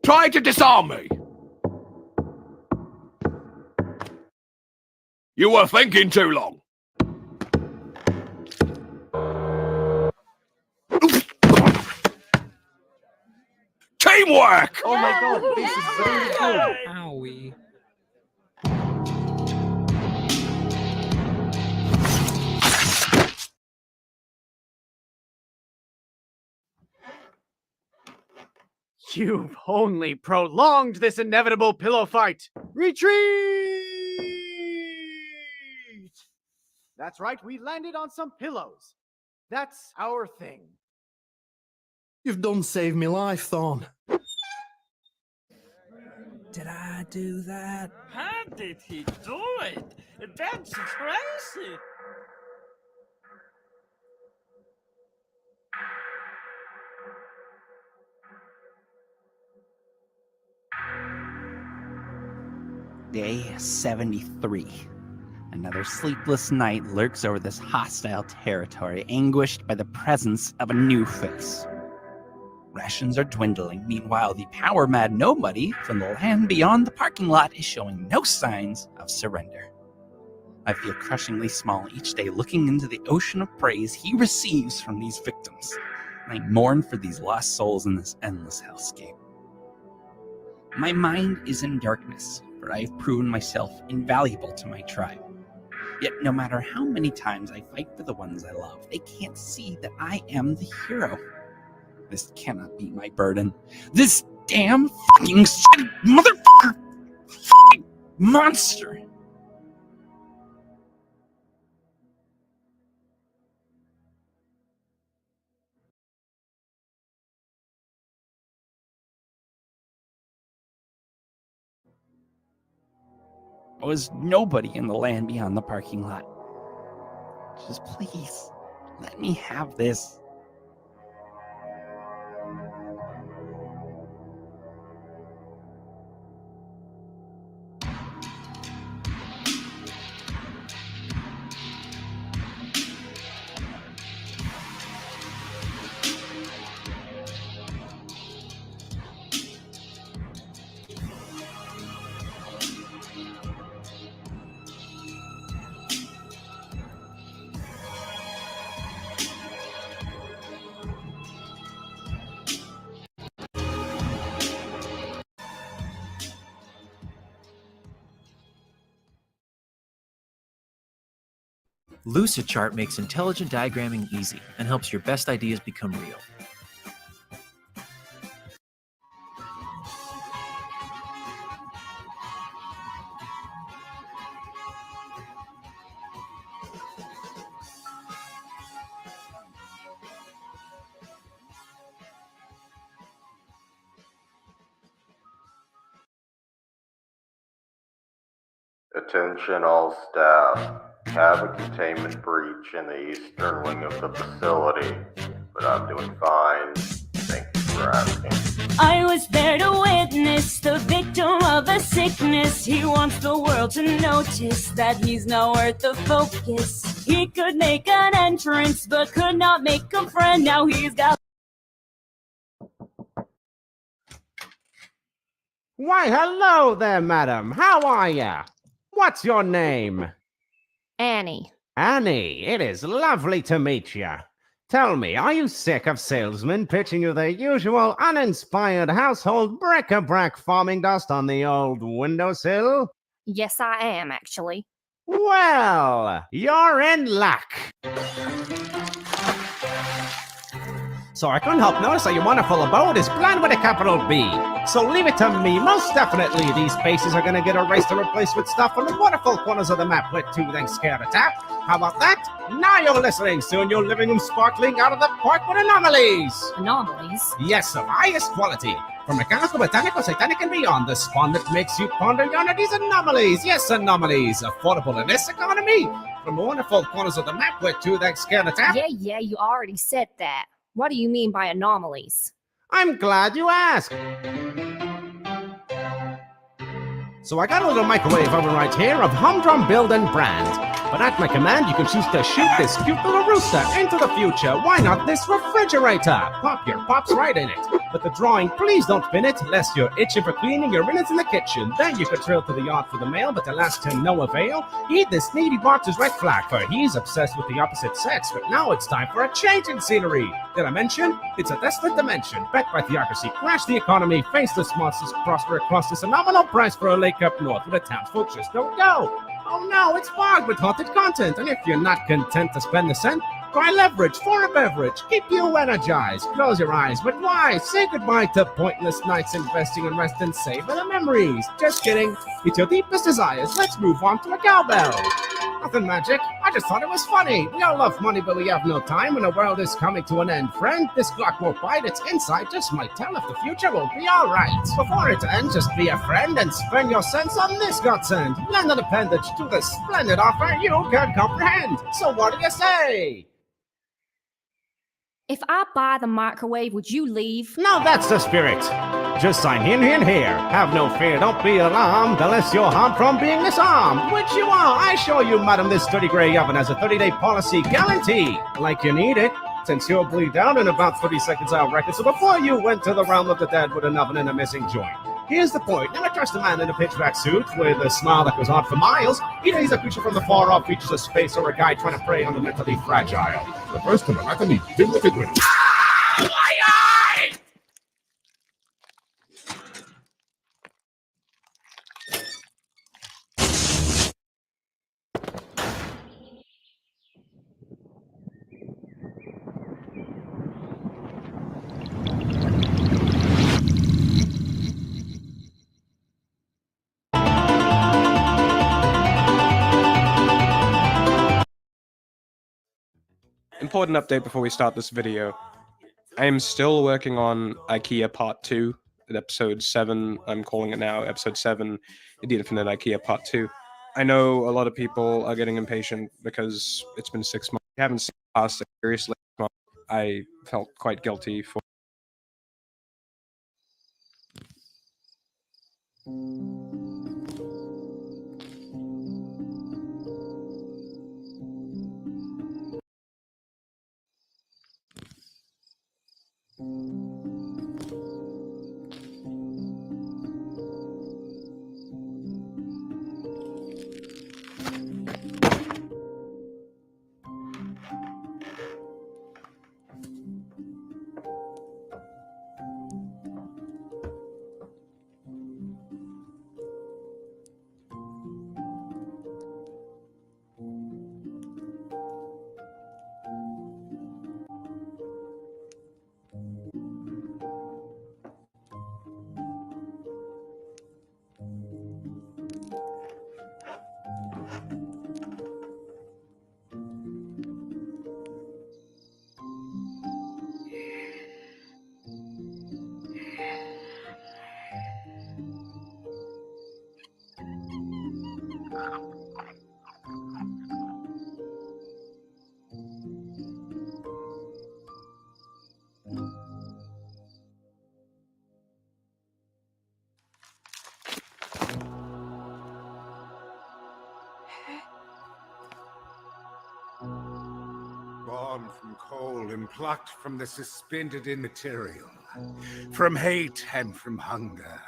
Try to disarm me. You were thinking too long. Teamwork! Oh my god, this is very good. Owie. You've only prolonged this inevitable pillow fight. Retreat! That's right, we landed on some pillows. That's our thing. You've done saved me life, Thorn. Did I do that? How did he do it? That's crazy. Day 73. Another sleepless night lurks over this hostile territory, anguished by the presence of a new face. Rations are dwindling. Meanwhile, the power-mad nobody from the land beyond the parking lot is showing no signs of surrender. I feel crushingly small each day looking into the ocean of praise he receives from these victims, and I mourn for these lost souls in this endless hellscape. My mind is in darkness, for I have proven myself invaluable to my tribe. Yet no matter how many times I fight for the ones I love, they can't see that I am the hero. This cannot be my burden. This damn fucking motherfucker fucking monster. I was nobody in the land beyond the parking lot. Just please, let me have this. Lucidchart makes intelligent diagramming easy and helps your best ideas become real. Attention all staff. Have a containment breach in the eastern wing of the facility, but I'm doing fine. Thank you for asking. I was there to witness the victim of a sickness. He wants the world to notice that he's not worth the focus. He could make an entrance, but could not make a friend. Now he's got... Why, hello there, madam. How are ya? What's your name? Annie. Annie, it is lovely to meet ya. Tell me, are you sick of salesmen pitching you their usual uninspired household bric-a-brac farming dust on the old windowsill? Yes, I am, actually. Well, you're in luck. So I couldn't help notice that your wonderful abode is planned with a capital B. So leave it to me. Most definitely, these spaces are going to get erased and replaced with stuff from the wonderful corners of the map with 2 things scared to tap. How about that? Now you're listening. Soon your living room sparkling out of the park with anomalies. Anomalies? Yes, of highest quality. From mechanical, botanical, satanic, and beyond. The spawn that makes you ponder yonder these anomalies. Yes, anomalies. Affordable in this economy. From the wonderful corners of the map with 2 things scared to tap. Yeah, you already said that. What do you mean by anomalies? I'm glad you asked. So I got a little microwave oven right here of humdrum build and brand. But at my command, you can choose to shoot this cute little rooster into the future. Why not this refrigerator? Pop your pops right in it. But the drawing, please don't pin it, lest you're itching for cleaning your innards in the kitchen. Then you could trail to the yard for the mail, but alas to no avail. Heed this needy boxer's red flag, for he's obsessed with the opposite sex. But now it's time for a change in scenery. Did I mention? It's a desolate dimension. Backed by theocracy, crash the economy, faceless monsters prosper across this phenomenal price for a lake up north where the townsfolk just don't go. Oh no, it's fogged with haunted content, and if you're not content to spend the cent, try leverage for a beverage. Keep you energized. Close your eyes, but why? Say goodbye to pointless nights investing in rest and savor the memories. Just kidding. It's your deepest desires. Let's move on to a cowbell. Nothing magic. I just thought it was funny. We all love money, but we have no time when the world is coming to an end. Friend, this clock won't bite. Its inside just might tell if the future will be alright. Before it ends, just be a friend and spend your cents on this godsend. Lend an appendage to the splendid offer you can comprehend. So what do you say? If I buy the microwave, would you leave? Now that's the spirit. Just sign here. Have no fear, don't be alarmed, unless you're harmed from being disarmed. Which you are, I assure you, madam, this sturdy grey oven has a 30-day policy guarantee. Like you need it, since you'll bleed down in about 30 seconds, I'll reckon. So before you went to the realm of the dead with an oven and a missing joint. Here's the point. Never trust a man in a pitchback suit with a smile that goes on for miles. Either he's a creature from the far-off reaches of space or a guy trying to prey on the mentally fragile. The first time I can eat with it with. Important update before we start this video. I am still working on IKEA Part 2, at Episode 7, I'm calling it now, Episode 7, The Infinite IKEA Part 2. I know a lot of people are getting impatient because it's been 6 months. I haven't seen it past seriously. I felt quite guilty for from coal and plucked from the suspended immaterial, from hate and from hunger.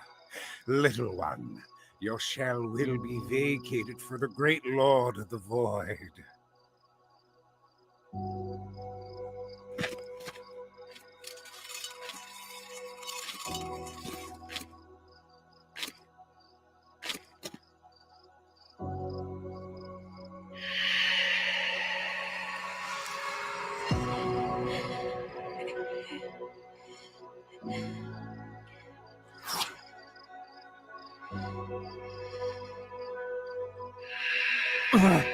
Little one, your shell will be vacated for the great Lord of the Void.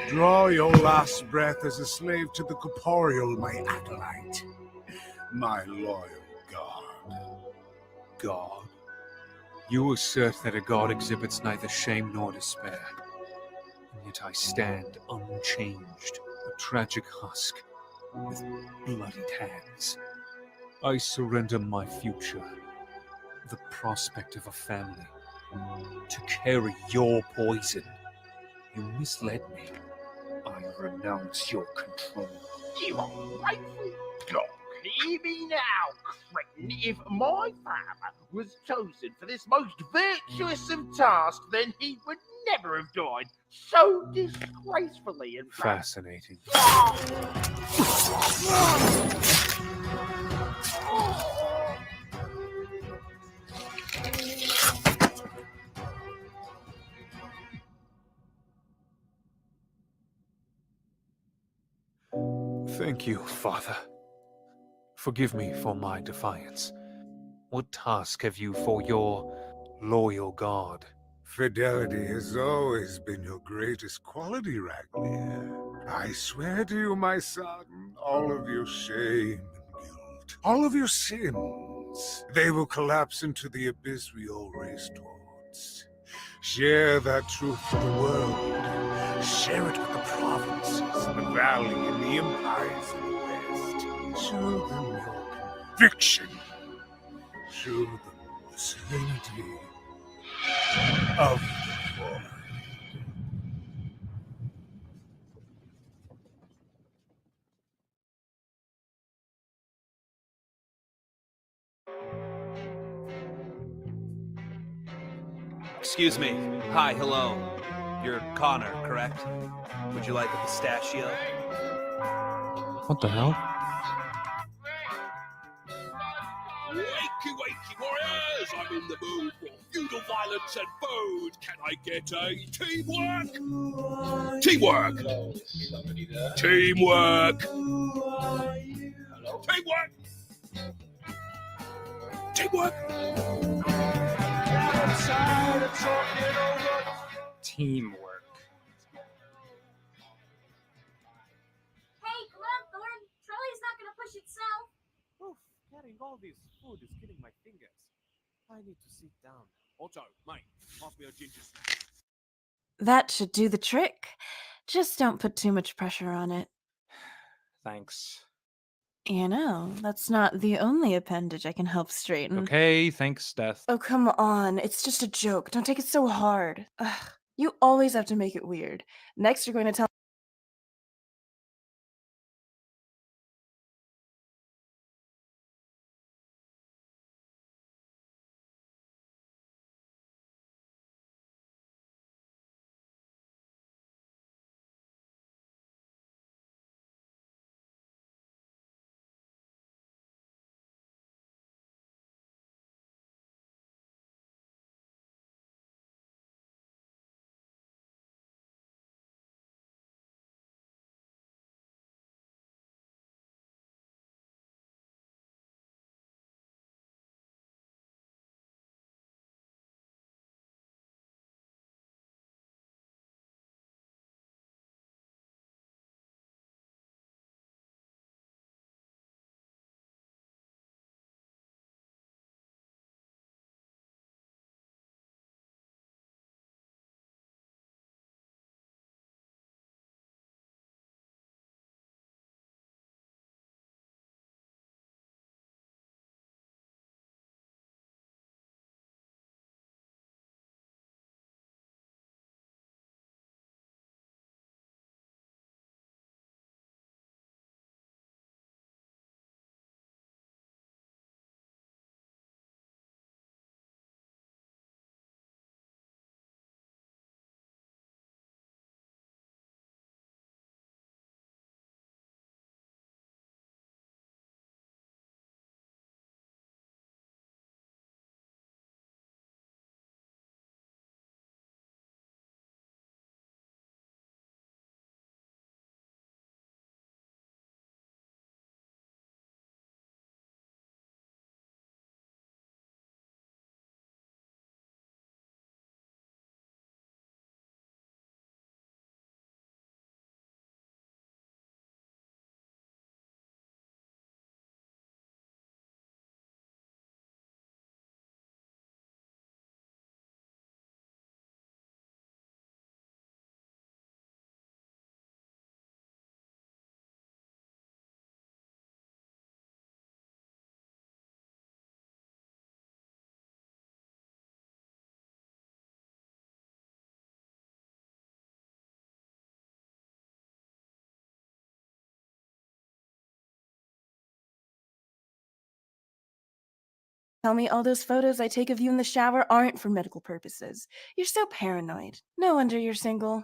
Draw your last breath as a slave to the corporeal, my acolyte, my loyal god. God? You assert that a god exhibits neither shame nor despair, and yet I stand unchanged, a tragic husk, with bloodied hands. I surrender my future, the prospect of a family, to carry your poison. You misled me. I renounce your control. You ungrateful dog. Hear me now, cretin. If my father was chosen for this most virtuous of tasks, then he would never have died so disgracefully and Fascinating. Thank you, Father. Forgive me for my defiance. What task have you for your loyal god? Fidelity has always been your greatest quality, Ragnar. I swear to you, my son, all of your shame and guilt, all of your sins, they will collapse into the abyss we all race towards. Share that truth with the world. Share it with the provinces, the valley, and the empires of the West. Show them your conviction. Show them the serenity of the void. Excuse me. Hi, hello. You're Connor, correct? Would you like a pistachio? What the hell? Wakey, wakey, warriors! I'm in the mood for feudal violence and food. Can I get a teamwork? Teamwork! Teamwork! Teamwork! Teamwork! Teamwork. Hey, come on, Thorn. Trolley's not gonna push itself. Oof, carrying all this food is killing my fingers. I need to sit down. Otto, mate, pass me a ginger snack. That should do the trick. Just don't put too much pressure on it. Thanks. You know, that's not the only appendage I can help straighten. Okay, thanks, Death. Oh, come on. It's just a joke. Don't take it so hard. Ugh, you always have to make it weird. Next, you're going to tell Tell me all those photos I take of you in the shower aren't for medical purposes. You're so paranoid. No wonder you're single.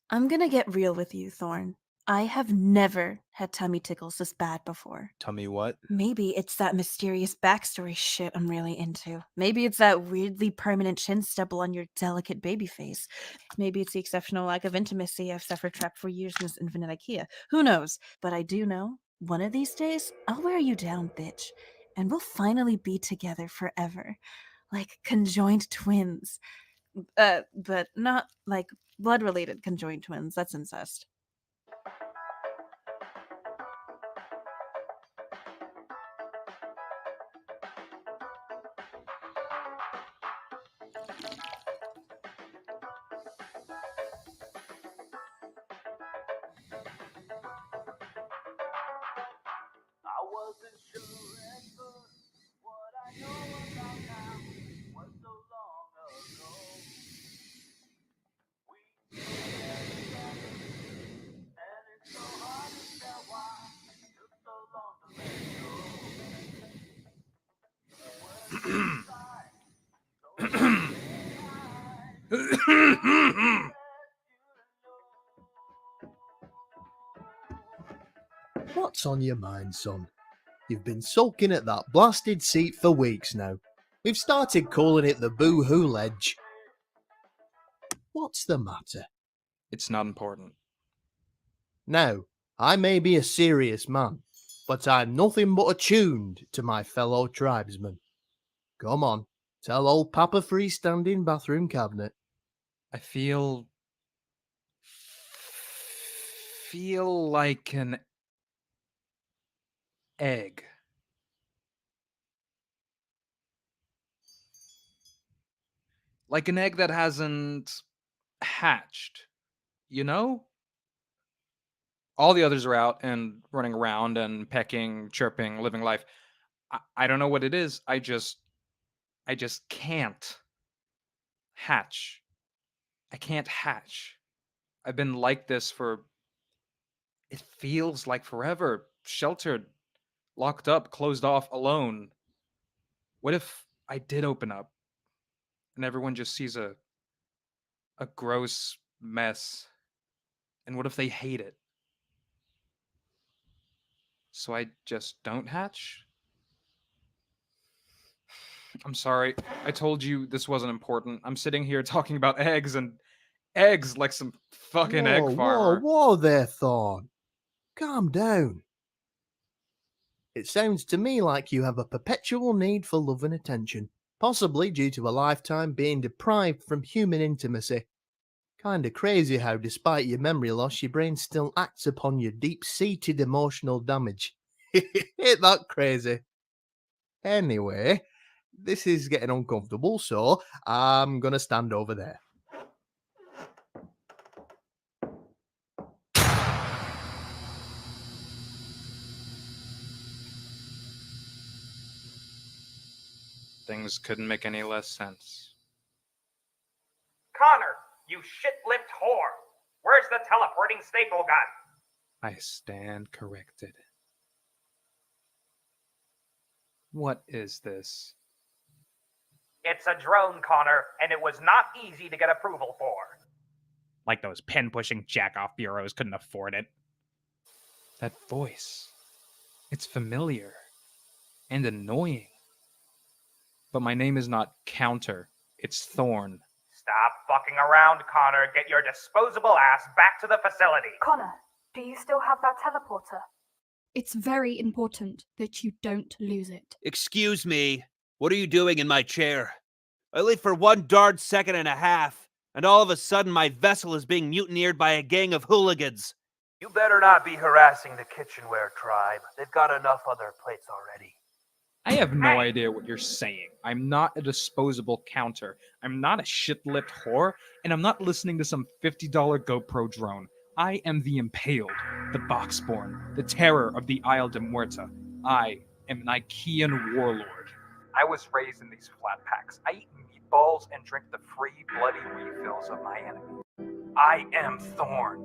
I'm gonna get real with you, Thorn. I have never had tummy tickles this bad before. Tummy what? Maybe it's that mysterious backstory shit I'm really into. Maybe it's that weirdly permanent chin stubble on your delicate baby face. Maybe it's the exceptional lack of intimacy I've suffered trapped for years in this infinite IKEA. Who knows? But I do know, one of these days, I'll wear you down, bitch. And we'll finally be together forever. Like conjoined twins. But not like blood-related conjoined twins. That's incest. What's on your mind, son? You've been sulking at that blasted seat for weeks now. We've started calling it the Boo-Hoo Ledge. What's the matter? It's not important. Now, I may be a serious man, but I'm nothing but attuned to my fellow tribesmen. Come on, tell old Papa Freestanding Bathroom Cabinet. I feel like an egg. Like an egg that hasn't hatched, you know? All the others are out and running around and pecking, chirping, living life. I don't know what it is. I just can't hatch. I can't hatch. I've been like this for, it feels like forever. Sheltered, locked up, closed off, alone. What if I did open up and everyone just sees a gross mess? And what if they hate it? So I just don't hatch? I'm sorry. I told you this wasn't important. I'm sitting here talking about eggs and eggs like some fucking egg farmer. Whoa there, Thorn. Calm down. It sounds to me like you have a perpetual need for love and attention, possibly due to a lifetime being deprived from human intimacy. Kinda crazy how, despite your memory loss, your brain still acts upon your deep-seated emotional damage. Ain't that crazy? Anyway, this is getting uncomfortable, so I'm gonna stand over there. Things couldn't make any less sense. Connor, you shit-lipped whore! Where's the teleporting staple gun? I stand corrected. What is this? It's a drone, Connor, and it was not easy to get approval for. Like those pen-pushing jack-off bureaus couldn't afford it. That voice. It's familiar. And annoying. But my name is not Counter. It's Thorn. Stop fucking around, Connor. Get your disposable ass back to the facility. Connor, do you still have that teleporter? It's very important that you don't lose it. Excuse me. What are you doing in my chair? I live for 1 darn second and a half, and all of a sudden my vessel is being mutineered by a gang of hooligans. You better not be harassing the kitchenware tribe. They've got enough on their plates already. I have no idea what you're saying. I'm not a disposable Counter. I'm not a shit-lipped whore, and I'm not listening to some $50 GoPro drone. I am the Impaled, the Boxborn, the terror of the Isle de Muerta. I am an Ikean warlord. I was raised in these flat packs. I eat meatballs and drink the free bloody refills of my enemy. I am Thorn.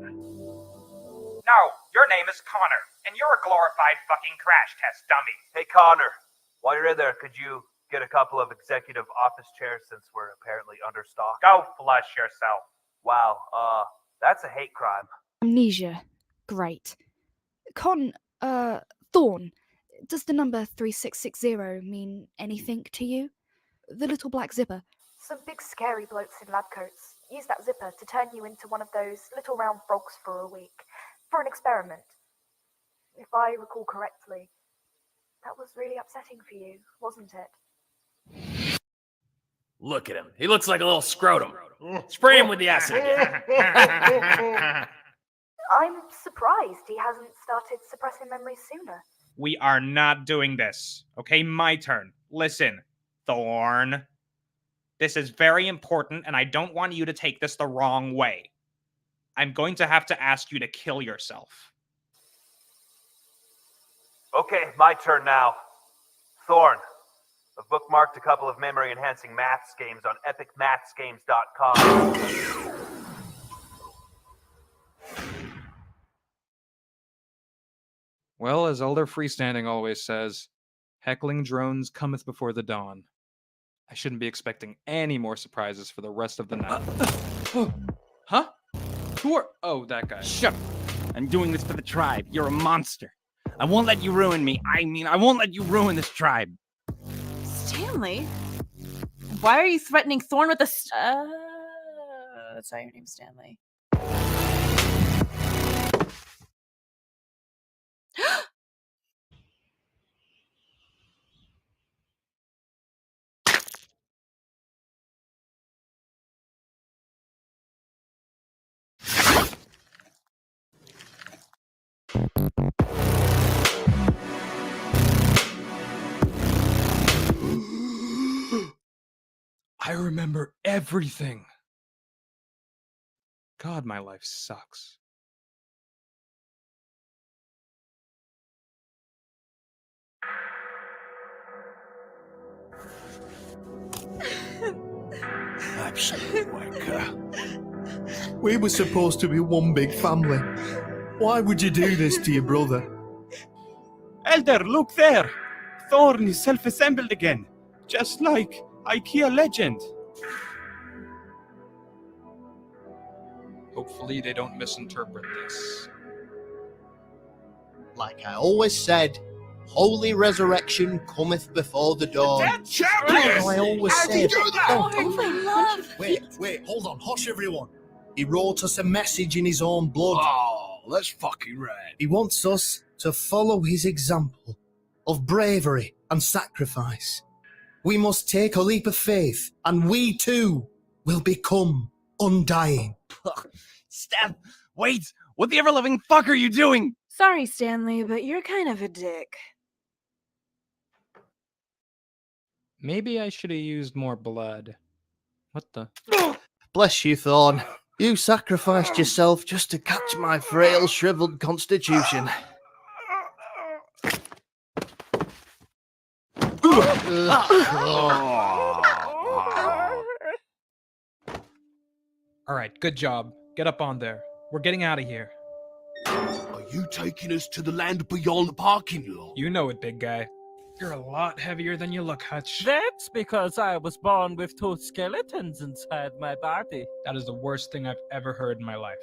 No, your name is Connor, and you're a glorified fucking crash test dummy. Hey, Connor, While you're in there, could you get a couple of executive office chairs since we're apparently understocked? Go flush yourself. Wow, that's a hate crime. Amnesia. Great. Thorn, does the number 3660 mean anything to you? The little black zipper. Some big scary blokes in lab coats use that zipper to turn you into one of those little round frogs for a week, for an experiment. If I recall correctly, that was really upsetting for you, wasn't it? Look at him. He looks like a little scrotum. Spray him with the acid again. I'm surprised he hasn't started suppressing memories sooner. We are not doing this. Okay, my turn. Listen, Thorn. This is very important, and I don't want you to take this the wrong way. I'm going to have to ask you to kill yourself. Okay, my turn now. Thorn, I've bookmarked a couple of memory-enhancing maths games on epicmathsgames.com. Well, as Elder Freestanding always says, heckling drones cometh before the dawn. I shouldn't be expecting any more surprises for the rest of the night. Huh? Who are... Oh, that guy. Shut up. I'm doing this for the tribe. You're a monster. I won't let you ruin me. I won't let you ruin this tribe. Stanley? Why are you threatening Thorn with a that's how your name's Stanley. I remember everything. God, my life sucks. Absolute wanker. We were supposed to be one big family. Why would you do this to your brother? Elder, look there. Thorn is self-assembled again. Just like IKEA legend. Hopefully they don't misinterpret this. Like I always said, holy resurrection cometh before the dawn. Champion! I always How said. did you do that? Oh, for love. Wait, hold on, hush everyone. He wrote us a message in his own blood. Oh, that's fucking rad. He wants us to follow his example of bravery and sacrifice. We must take a leap of faith, and we too will become undying. Steph, wait! What the ever-loving fuck are you doing? Sorry, Stanley, but you're kind of a dick. Maybe I should have used more blood. What the? Bless you, Thorn. You sacrificed yourself just to catch my frail, shriveled constitution. Alright, good job. Get up on there. We're getting out of here. Are you taking us to the land beyond the parking lot? You know it, big guy. You're a lot heavier than you look, Hutch. That's because I was born with two skeletons inside my body. That is the worst thing I've ever heard in my life.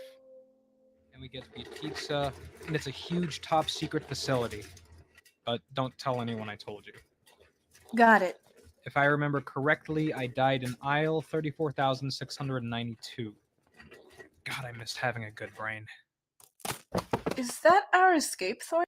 And we get to eat pizza, and it's a huge top secret facility. But don't tell anyone I told you. Got it. If I remember correctly, I died in aisle 34,692. God, I missed having a good brain. Is that our escape, Thorn?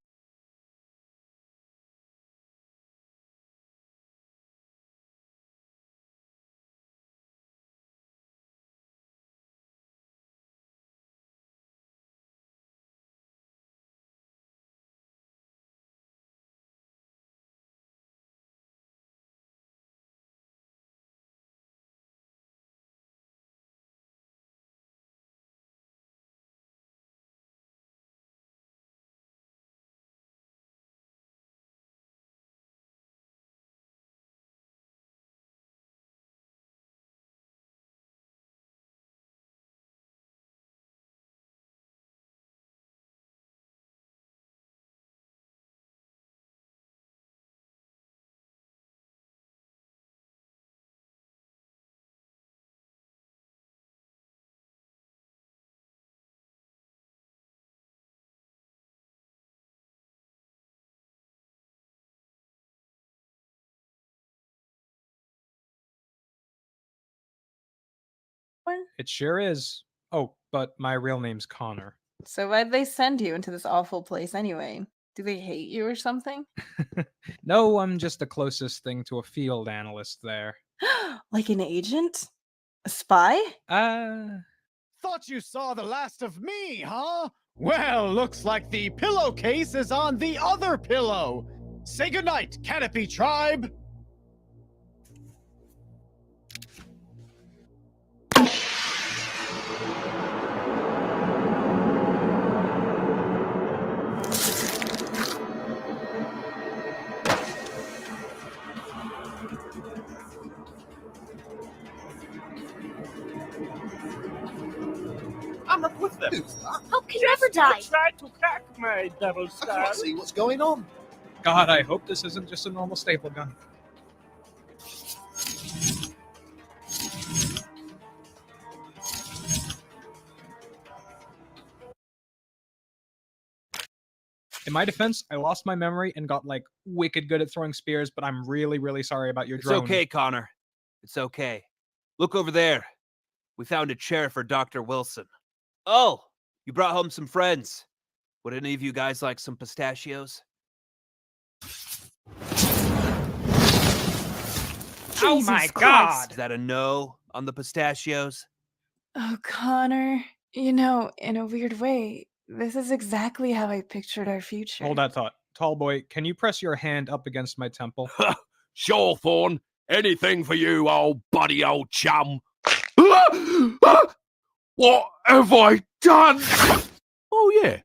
It sure is. Oh, but my real name's Connor. So why'd they send you into this awful place anyway? Do they hate you or something? No, I'm just the closest thing to a field analyst there. Like an agent? A spy? Thought you saw the last of me, huh? Well, looks like the pillowcase is on the other pillow. Say goodnight, Canopy Tribe. I'm up with them. How can you ever die? Try to crack my devil I star. can't see what's going on. God, I hope this isn't just a normal staple gun. In my defense, I lost my memory and got like wicked good at throwing spears, but I'm really, really sorry about your It's drone. okay, Connor. It's okay. Look over there. We found a chair for Dr. Wilson. Oh, you brought home some friends. Would any of you guys like some pistachios? Oh my God! Is that a no on the pistachios? Oh, Connor. You know, in a weird way, this is exactly how I pictured our future. Hold that thought. Tall boy, can you press your hand up against my temple? Sure, Thorn. Anything for you, old buddy, old chum. What have I done? Oh, yeah.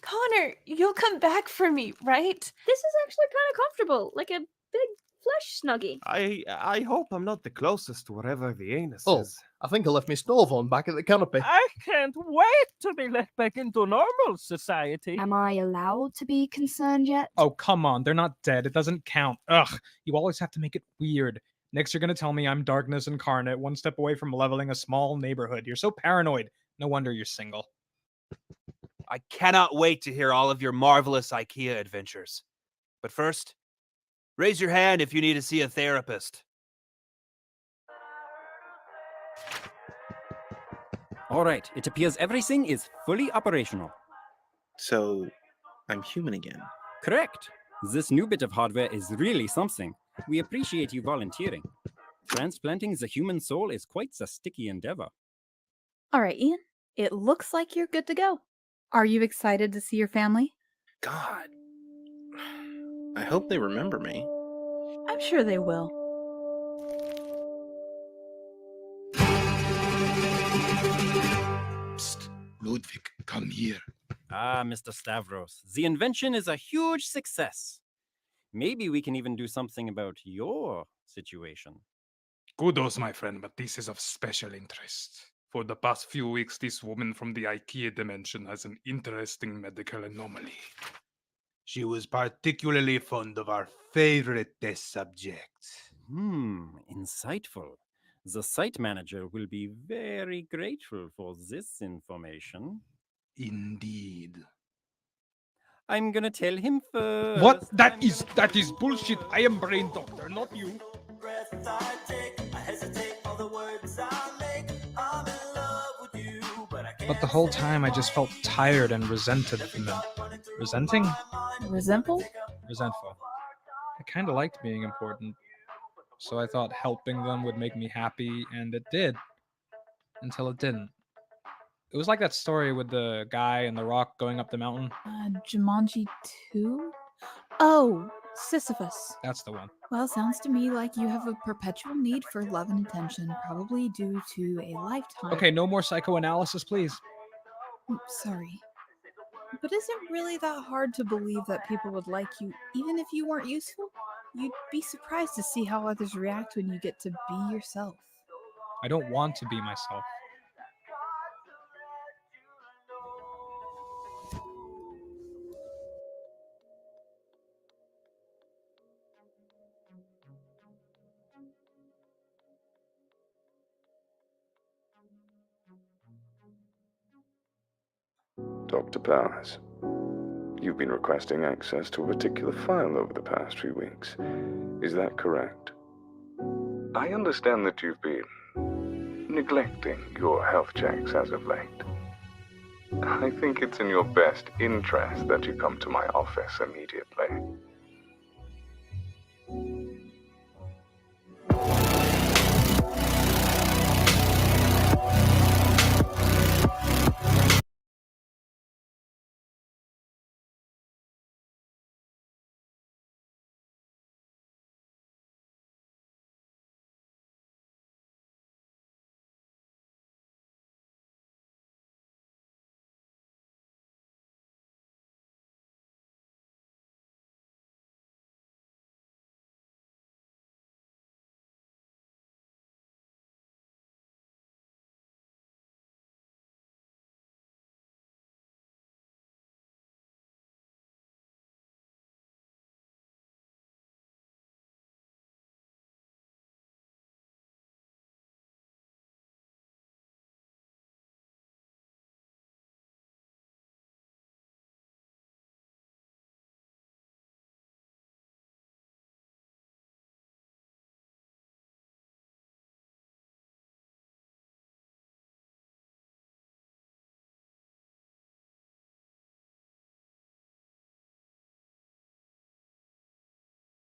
Connor, you'll come back for me, right? This is actually kind of comfortable, like a big flesh snuggie. I hope I'm not the closest to wherever the anus Oh, is. I think I left my stove on back at the canopy. I can't wait to be let back into normal society. Am I allowed to be concerned yet? Oh, come on. They're not dead. It doesn't count. Ugh. You always have to make it weird. Next, you're going to tell me I'm darkness incarnate, one step away from leveling a small neighborhood. You're so paranoid. No wonder you're single. I cannot wait to hear all of your marvelous IKEA adventures. But first, raise your hand if you need to see a therapist. All right, it appears everything is fully operational. So, I'm human again. Correct. This new bit of hardware is really something. We appreciate you volunteering. Transplanting the human soul is quite the sticky endeavor. All right, Ian, it looks like you're good to go. Are you excited to see your family? God. I hope they remember me. I'm sure they will. Psst, Ludwig, come here. Ah, Mr. Stavros, the invention is a huge success. Maybe we can even do something about your situation. Kudos, my friend, but this is of special interest. For the past few weeks, this woman from the IKEA dimension has an interesting medical anomaly. She was particularly fond of our favorite test subject. Insightful. The site manager will be very grateful for this information. Indeed. I'm gonna tell him first. What? That is bullshit. I am brain doctor, not you. But the whole time I just felt tired and resented from them. Resenting? Resentful? Resentful. I kind of liked being important. So I thought helping them would make me happy, and it did. Until it didn't. It was like that story with the guy and the rock going up the mountain. Jumanji 2? Oh, Sisyphus. That's the one. Well, sounds to me like you have a perpetual need for love and attention, probably due to a lifetime. Okay, no more psychoanalysis, please. Sorry. But is it really that hard to believe that people would like you, even if you weren't useful? You'd be surprised to see how others react when you get to be yourself. I don't want to be myself. Dr. Powers, you've been requesting access to a particular file over the past few weeks. Is that correct? I understand that you've been neglecting your health checks as of late. I think it's in your best interest that you come to my office immediately.